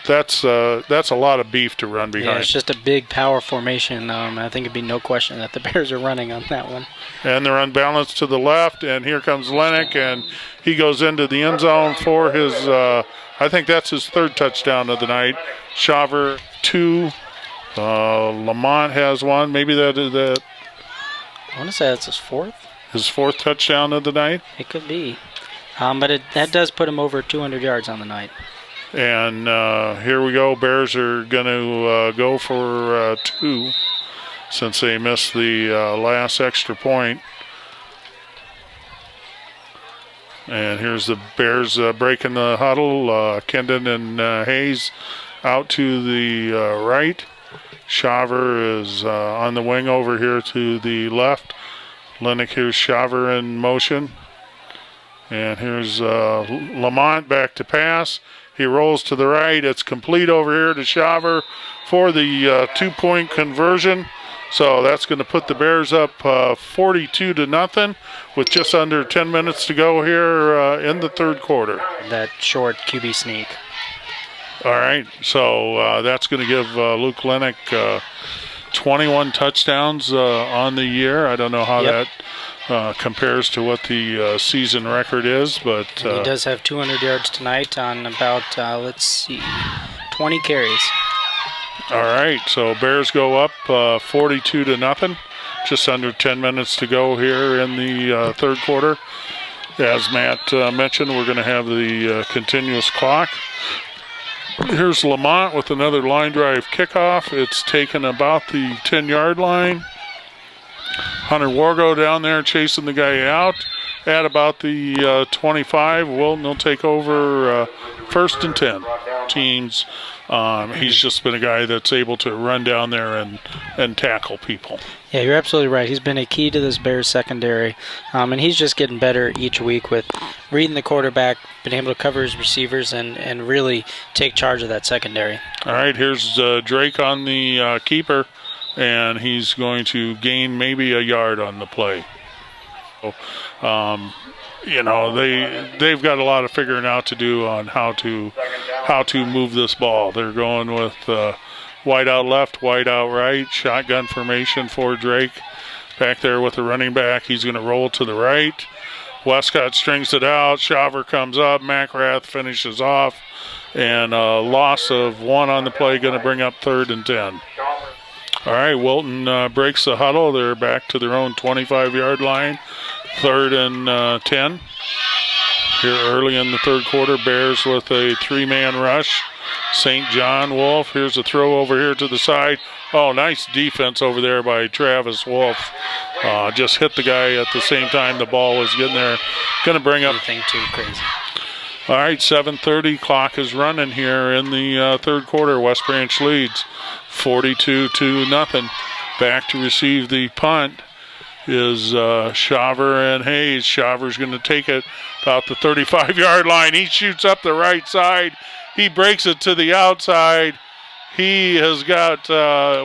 That's a lot of beef to run behind. Yeah, it's just a big power formation. I think it'd be no question that the Bears are running on that one. And they're unbalanced to the left, and here comes Lennick, and he goes into the end zone for his, I think that's his 3rd touchdown of the night. Shaver 2, Lamont has 1. Maybe that I want to say that's his 4th. His 4th touchdown of the night. It could be. But that does put him over 200 yards on the night. And here we go. Bears are going to go for 2 since they missed the last extra point. And here's the Bears breaking the huddle. Kendon and Hayes out to the right. Shaver is on the wing over here to the left. Lennick, here's Shaver in motion. And here's Lamont back to pass. He rolls to the right. It's complete over here to Shaver for the 2-point conversion. So that's going to put the Bears up 42-0 with just under 10 minutes to go here in the 3rd quarter. That short QB sneak. All right, so that's going to give Luke Lennick 21 touchdowns on the year. I don't know how that compares to what the season record is, but he does have 200 yards tonight on about 20 carries. All right, so Bears go up 42-0. Just under 10 minutes to go here in the 3rd quarter. As Matt mentioned, we're going to have the continuous clock. Here's Lamont with another line drive kickoff. It's taken about the 10-yard line. Hunter Wargo down there chasing the guy out at about the 25. Wilton will take over 1st and 10. Teams. He's just been a guy that's able to run down there and tackle people. Yeah, you're absolutely right. He's been a key to this Bears secondary, and he's just getting better each week with reading the quarterback, being able to cover his receivers, and really take charge of that secondary. All right, here's Drake on the keeper, and he's going to gain maybe a yard on the play. So, you know, they've got a lot of figuring out to do on how to move this ball. They're going with wide out left, wide out right, shotgun formation for Drake. Back there with the running back, he's going to roll to the right. Westcott strings it out. Shaver comes up. McRath finishes off, and a loss of 1 on the play, going to bring up 3rd and 10. All right, Wilton breaks the huddle. They're back to their own 25-yard line. 3rd and 10. Here early in the 3rd quarter, Bears with a 3-man rush. St. John Wolf. Here's a throw over here to the side. Oh, nice defense over there by Travis Wolf. Just hit the guy at the same time the ball was getting there. Going to bring up. Anything too crazy. All right, 7:30. Clock is running here in the 3rd quarter. West Branch leads 42-0. Back to receive the punt is Shaver and Hayes. Shaver's going to take it about the 35-yard line. He shoots up the right side. He breaks it to the outside. He has got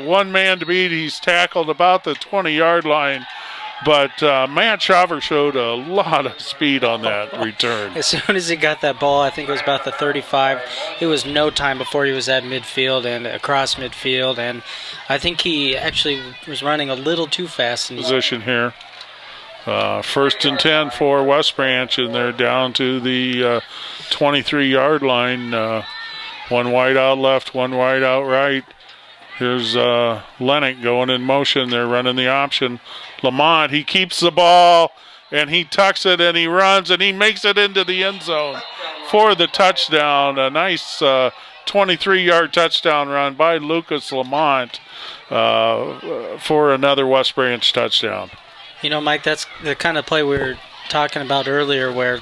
one man to beat. He's tackled about the 20-yard line. But Matt Shaver showed a lot of speed on that return. As soon as he got that ball, I think it was about the 35, it was no time before he was at midfield and across midfield. And I think he actually was running a little too fast. Position here. 1st and 10 for West Branch, and they're down to the 23-yard line. One wide out left, one wide out right. Here's Lennick going in motion. They're running the option. Lamont, he keeps the ball, and he tucks it, and he runs, and he makes it into the end zone for the touchdown. A nice 23-yard touchdown run by Lucas Lamont for another West Branch touchdown. You know, Mike, that's the kind of play we were talking about earlier where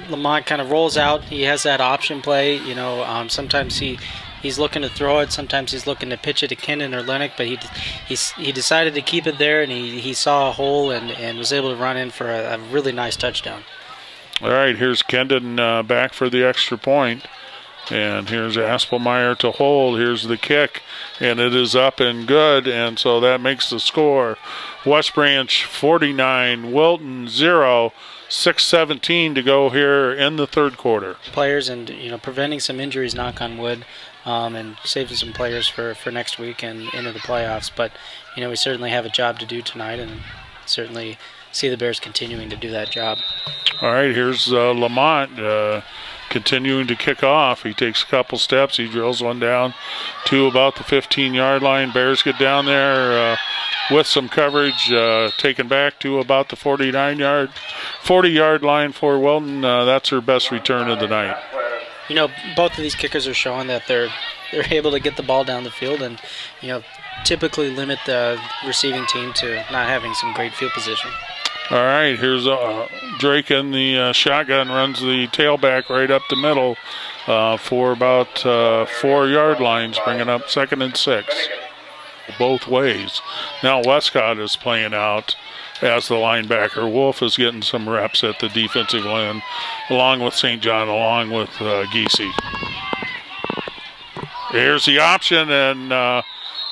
Lamont kind of rolls out. He has that option play. You know, sometimes he's looking to throw it. Sometimes he's looking to pitch it to Kendon or Lennick, but he decided to keep it there, and he saw a hole and was able to run in for a really nice touchdown. All right, here's Kendon back for the extra point. And here's Aspelmeyer to hold. Here's the kick, and it is up and good, and so that makes the score. West Branch 49, Wilton 0, 6:17 to go here in the third quarter. Players and preventing some injuries, knock on wood, and saving some players for next week and into the playoffs. But we certainly have a job to do tonight, and certainly see the Bears continuing to do that job. All right, here's Lamont continuing to kick off. He takes a couple steps. He drills one down to about the 15-yard line. Bears get down there with some coverage, taken back to about the 40-yard line for Wilton. That's her best return of the night. Both of these kickers are showing that they're able to get the ball down the field and typically limit the receiving team to not having some great field position. All right, here's Drake in the shotgun, runs the tailback right up the middle for about 4-yard lines, bringing up 2nd and 6. Both ways. Now Westcott is playing out as the linebacker. Wolf is getting some reps at the defensive end, along with St. John, along with Giese. Here's the option, and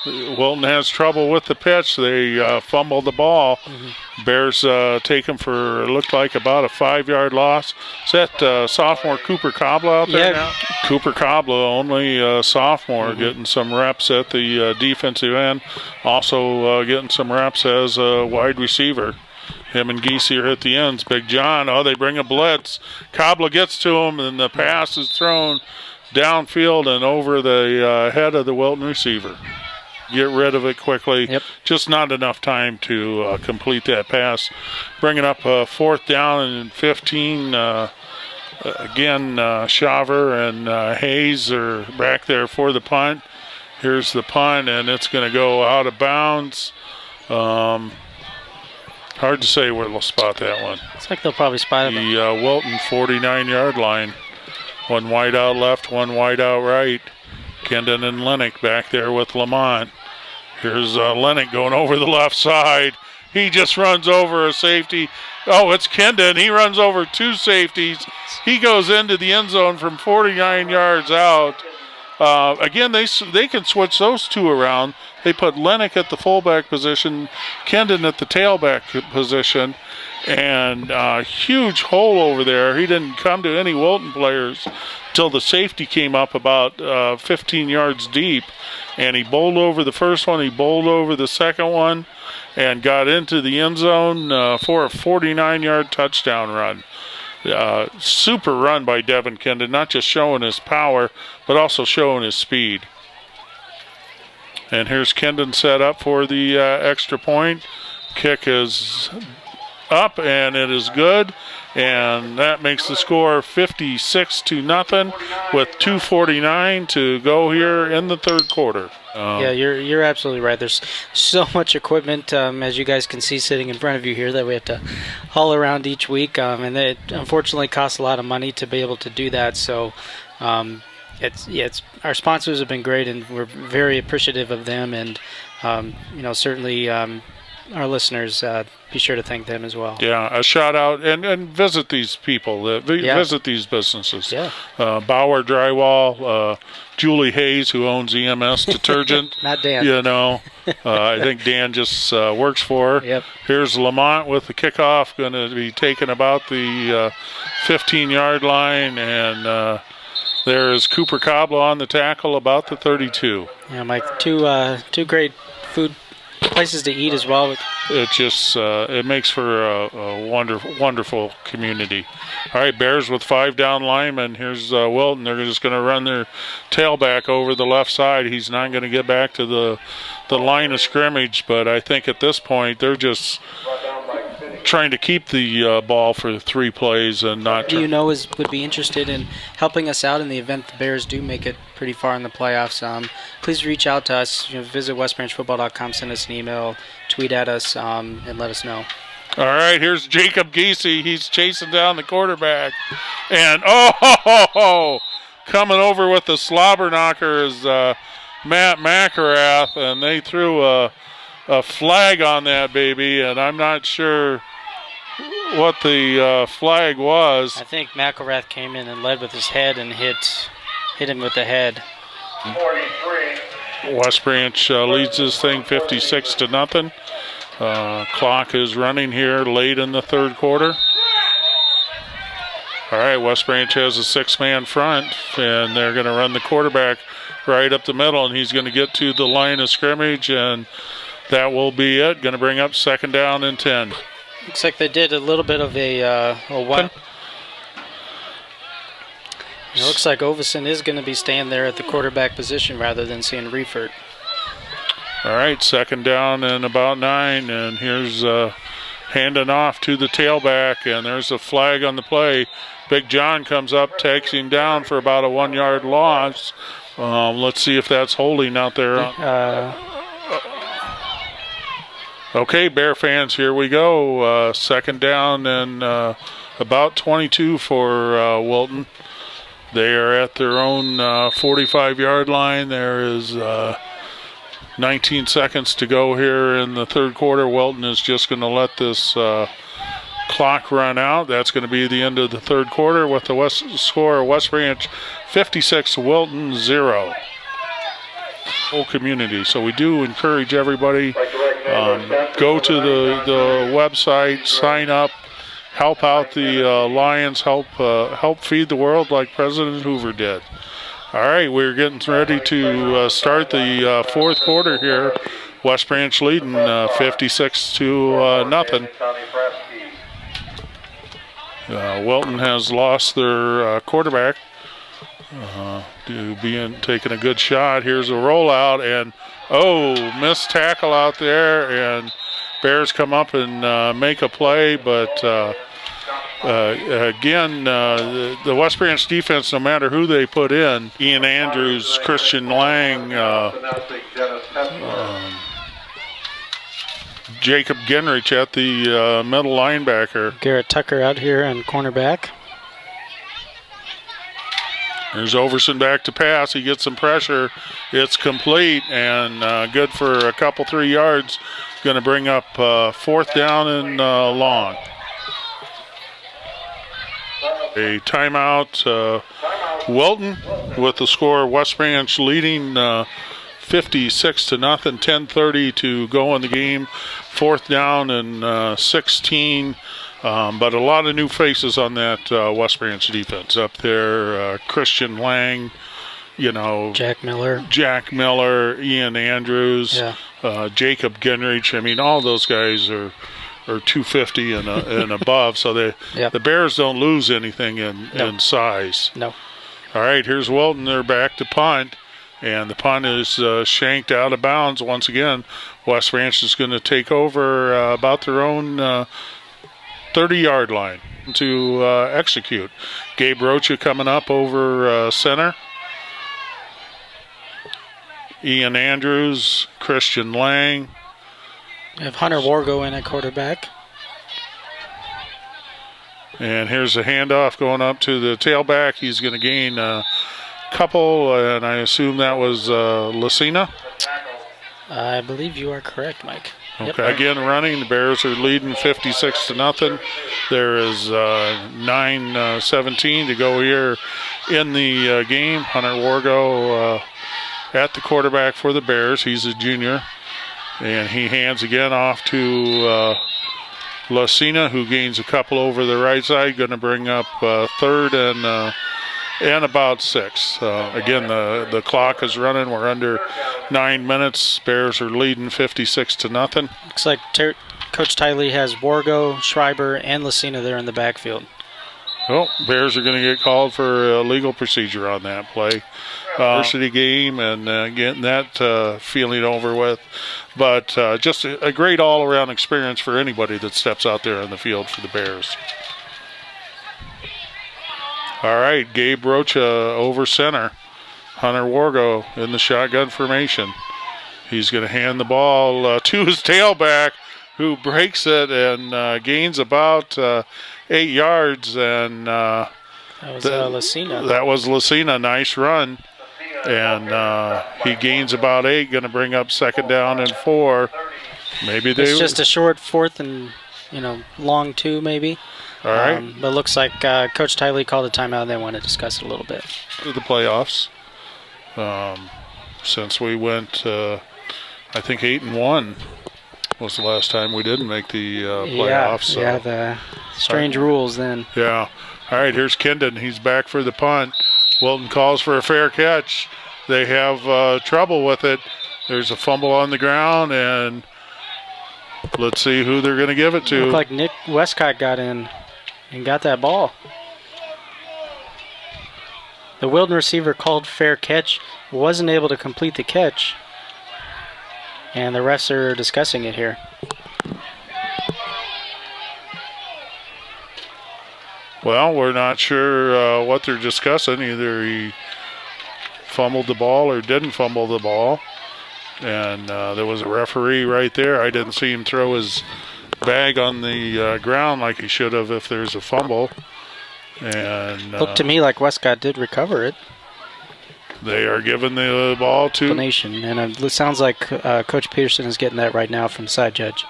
Wilton has trouble with the pitch. They fumble the ball. Bears take him for, it looked like, about a 5-yard loss. Is that sophomore Cooper Cobbla out there now? Cooper Cobbla, only sophomore, getting some reps at the defensive end. Also getting some reps as a wide receiver. Him and Giese are at the ends. Big John, they bring a blitz. Cobbla gets to him, and the pass is thrown downfield and over the head of the Wilton receiver. Get rid of it quickly. Yep. Just not enough time to complete that pass. Bringing up 4th down and 15. Again, Shaver and Hayes are back there for the punt. Here's the punt, and it's going to go out of bounds. Hard to say where they'll spot that one. Looks like they'll probably spot it. The Wilton 49-yard line. One wide out left, one wide out right. Kendon and Lennox back there with Lamont. Here's Lennox going over the left side. He just runs over a safety. Oh, it's Kendon. He runs over 2 safeties. He goes into the end zone from 49 yards out. Again, they can switch those 2 around. They put Lennox at the fullback position, Kendon at the tailback position, and huge hole over there. He didn't come to any Wilton players till the safety came up about 15 yards deep, and he bowled over the first one, he bowled over the second one, and got into the end zone for a 49-yard touchdown run. Super run by Devin Kendon, not just showing his power, but also showing his speed. And here's Kendon set up for the extra point. Kick is up, and it is good. And that makes the score 56-0 with 2:49 to go here in the third quarter. Yeah, you're absolutely right. There's so much equipment, as you guys can see sitting in front of you here, that we have to haul around each week, and it unfortunately costs a lot of money to be able to do that. So it's our sponsors have been great, and we're very appreciative of them, and certainly our listeners, be sure to thank them as well. Yeah, a shout out and visit these people, visit these businesses. Yeah. Bauer Drywall, Julie Hayes, who owns EMS Detergent. Not Dan. I think Dan just works for her. Yep. Here's Lamont with the kickoff, going to be taken about the 15-yard line, and there is Cooper Cobbla on the tackle about the 32. Yeah, Mike, two great food places to eat as well. It just it makes for a wonderful community. All right, Bears with 5 down linemen. Here's Wilton. They're just going to run their tailback over the left side. He's not going to get back to the line of scrimmage, but I think at this point they're just trying to keep the ball for 3 plays and not. Do you know would be interested in helping us out in the event the Bears do make it pretty far in the playoffs? Please reach out to us. Visit westbranchfootball.com, send us an email, tweet at us, and let us know. All right, here's Jacob Giese. He's chasing down the quarterback, and coming over with the slobber knocker is Matt McElrath, and they threw a flag on that baby, and I'm not sure what the flag was. I think McElrath came in and led with his head and hit Hit him with the head. 43. West Branch leads this thing 56-0. Clock is running here late in the third quarter. All right, West Branch has a 6-man front, and they're going to run the quarterback right up the middle, and he's going to get to the line of scrimmage, and that will be it. Going to bring up 2nd down and 10. Looks like they did a little bit of a one. It looks like Ovison is going to be staying there at the quarterback position rather than seeing Reifert. All right, 2nd down and about 9, and here's handing off to the tailback, and there's a flag on the play. Big John comes up, takes him down for about a 1-yard loss. Let's see if that's holding out there. Okay, Bear fans, here we go. 2nd down and about 22 for Wilton. They are at their own 45-yard line. There is 19 seconds to go here in the third quarter. Wilton is just going to let this clock run out. That's going to be the end of the third quarter with the score of West Branch 56, Wilton 0. Whole community. So we do encourage everybody, go to the website, sign up, help out the Lions, help feed the world like President Hoover did. All right, we're getting ready to start the fourth quarter here. West Branch leading 56-0. Wilton has lost their quarterback. Taking a good shot. Here's a rollout, and missed tackle out there, and Bears come up and make a play, but again, the West Branch defense, no matter who they put in, Ian Andrews, Christian Lang, Jacob Genrich at the middle linebacker. Garrett Tucker out here on cornerback. There's Overson back to pass. He gets some pressure. It's complete and good for a couple, 3 yards. Going to bring up 4th down and long. A timeout. Wilton with the score. West Branch leading 56-0. 10:30 to go in the game. 4th down and 16. But a lot of new faces on that West Branch defense up there. Christian Lang, Jack Miller, Ian Andrews, Jacob Genrich. I mean, all those guys are 250 and above. So the Bears don't lose anything in size. No. All right, here's Wilton. They're back to punt. And the punt is shanked out of bounds once again. West Branch is going to take over about their own 30-yard line to execute. Gabe Rocha coming up over center. Ian Andrews, Christian Lang. We have Hunter Wargo in at quarterback. And here's a handoff going up to the tailback. He's going to gain a couple, and I assume that was Lucina. I believe you are correct, Mike. Okay, Yep. again running. The Bears are leading 56-0. There is 9:17 to go here in the game. Hunter Wargo at the quarterback for the Bears. He's a junior. And he hands again off to Lucina, who gains a couple over the right side. Going to bring up 3rd and about 6. Again, the clock is running. We're under 9 minutes. Bears are leading 56-0. Looks like Coach Tiley has Wargo, Schreiber, and Lucina there in the backfield. Well, Bears are going to get called for a legal procedure on that play. Varsity game and getting that feeling over with. But just a great all-around experience for anybody that steps out there on the field for the Bears. All right, Gabe Rocha over center. Hunter Wargo in the shotgun formation. He's going to hand the ball to his tailback, who breaks it and gains about 8 yards. And that was Lucina. That was Lucina. Nice run. And he gains about 8. Going to bring up 2nd down and 4. Maybe It's just a short 4th and long 2 maybe. All right. But it looks like Coach Tiley called a timeout and they want to discuss it a little bit. To the playoffs. Since we went, I think 8-1 was the last time we didn't make the playoffs. Yeah, the strange rules then. Yeah. All right, here's Kindon. He's back for the punt. Wilton calls for a fair catch. They have trouble with it. There's a fumble on the ground, and let's see who they're going to give it to. Looked like Nick Westcott got in and got that ball. The Wilton receiver called fair catch, wasn't able to complete the catch, and the refs are discussing it here. Well, we're not sure what they're discussing. Either he fumbled the ball or didn't fumble the ball. And there was a referee right there. I didn't see him throw his bag on the ground like he should have if there's a fumble. And looked to me like Westcott did recover it. They are giving the ball to explanation, and it sounds like Coach Peterson is getting that right now from side judge.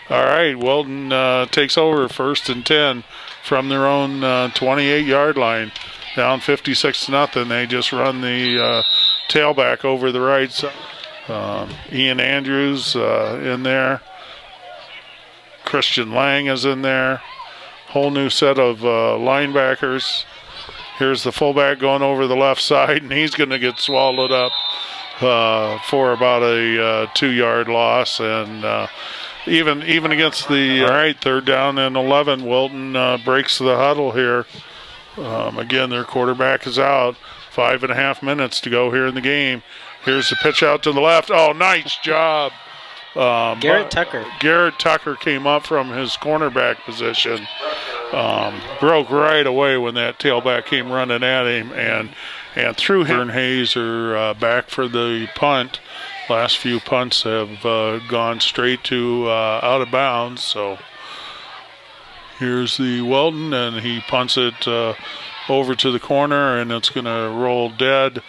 All right, Wilton takes over 1st and 10 from their own 28-yard line, down 56-0. They just run the tailback over the right side. Ian Andrews in there. Christian Lang is in there. Whole new set of linebackers. Here's the fullback going over the left side, and he's going to get swallowed up for about a 2-yard loss. And even against the all right, 3rd down and 11, Wilton breaks the huddle here. Again, their quarterback is out. 5.5 minutes to go here in the game. Here's the pitch out to the left. Oh, nice job. Garrett Tucker. Garrett Tucker came up from his cornerback position. Broke right away when that tailback came running at him and threw him. And Hayes are back for the punt. Last few punts have gone straight to out of bounds. So here's the Wilton, and he punts it over to the corner, and it's going to roll dead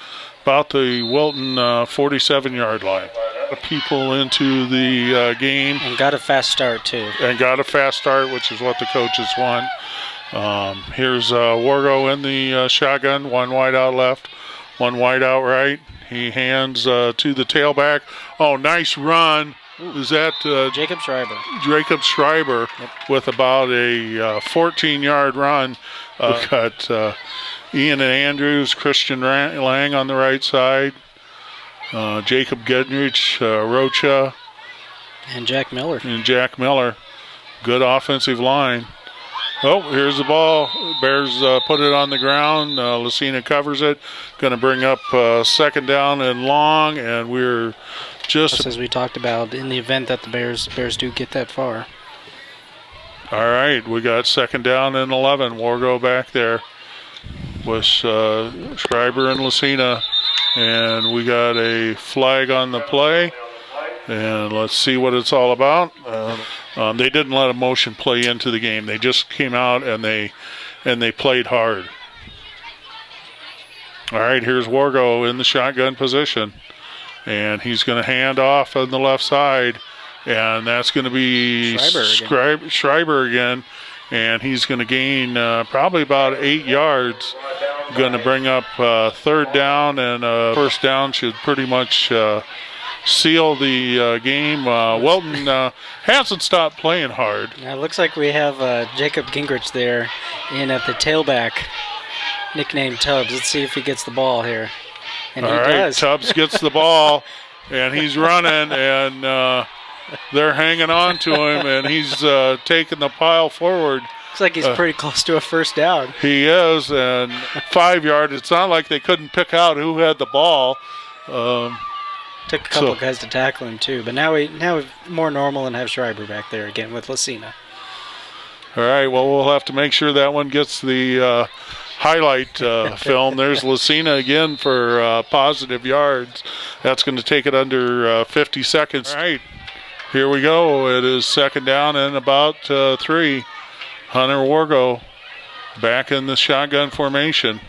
about the Wilton 47-yard line. People into the game. And got a fast start, too. And got a fast start, which is what the coaches want. Here's Wargo in the shotgun, one wide out left, one wide out right. He hands to the tailback. Oh, nice run. Is that Jacob Schreiber? Jacob Schreiber with about a 14-yard run. We got Ian and Andrews, Christian Lang on the right side, Jacob Gedrich, Rocha, and Jack Miller. Good offensive line. Oh, here's the ball. Bears put it on the ground. Lucina covers it. Going to bring up 2nd down and long, and we're just as we talked about in the event that the Bears do get that far. All right, we got 2nd down and 11. Wargo back there with Schreiber and Lucina, and we got a flag on the play. And let's see what it's all about. They didn't let a motion play into the game. They just came out and they played hard. All right, here's Wargo in the shotgun position. And he's going to hand off on the left side. And that's going to be Schreiber again. And he's going to gain probably about 8 yards. Going to bring up 3rd down, and 1st down should pretty much seal the game. Wilton hasn't stopped playing hard. Now it looks like we have Jacob Gingrich there in at the tailback, nicknamed Tubbs. Let's see if he gets the ball here. And All he right, does. Tubbs gets the ball, and he's running, and they're hanging on to him, and he's taking the pile forward. Looks like he's pretty close to a 1st down. He is, and 5 yard. It's not like they couldn't pick out who had the ball. Took a couple of guys to tackle him too, but now we're more normal and have Schreiber back there again with Lucina. All right, well, we'll have to make sure that one gets the highlight film. There's Lucina again for positive yards. That's going to take it under 50 seconds. All right, here we go. It is 2nd down and about 3. Hunter Wargo back in the shotgun formation.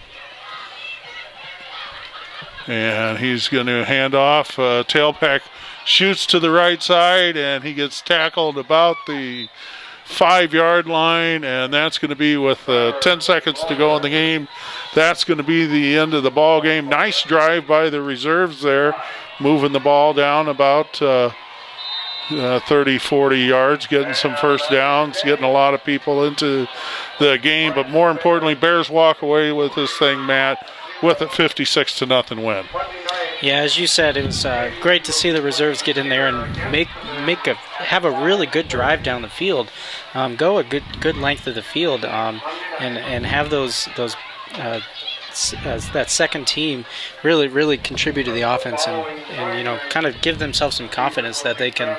And he's going to hand off. Tailback shoots to the right side, and he gets tackled about the 5-yard line, and that's going to be with 10 seconds to go in the game. That's going to be the end of the ball game. Nice drive by the reserves there, moving the ball down about 30, 40 yards, getting some first downs, getting a lot of people into the game. But more importantly, Bears walk away with this thing, Matt, with a 56-0 win. Yeah, as you said, it was great to see the reserves get in there and have a really good drive down the field, go a good length of the field, and have that second team really contribute to the offense and kind of give themselves some confidence that they can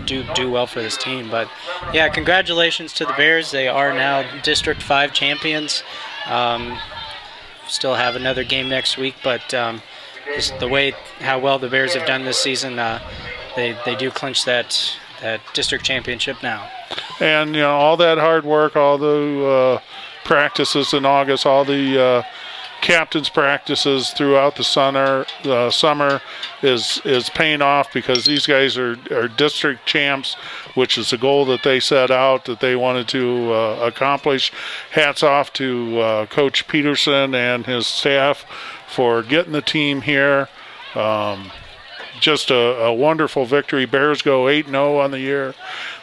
do well for this team. But yeah, congratulations to the Bears. They are now District 5 champions. Still have another game next week, but just how well the Bears have done this season, they do clinch that district championship now. And all that hard work, all the practices in August, all the captains' practices throughout the summer is paying off, because these guys are district champs, which is a goal that they set out, that they wanted to accomplish. Hats off to Coach Peterson and his staff for getting the team here. Just a wonderful victory. Bears go 8-0 on the year.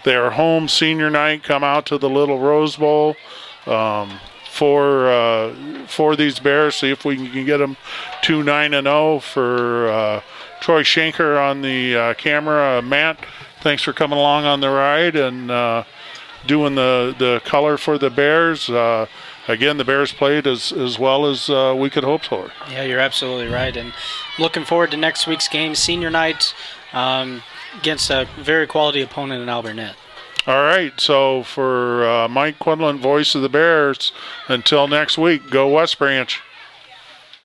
They are home senior night, come out to the Little Rose Bowl for these Bears. See if we can get them to 9-0 for Troy Schenker on the camera. Matt, thanks for coming along on the ride and doing the color for the Bears. Again, the Bears played as well as we could hope for. Yeah, you're absolutely right. And looking forward to next week's game, senior night, against a very quality opponent in Alburnett. All right, so for Mike Quinlan, voice of the Bears, until next week, go West Branch.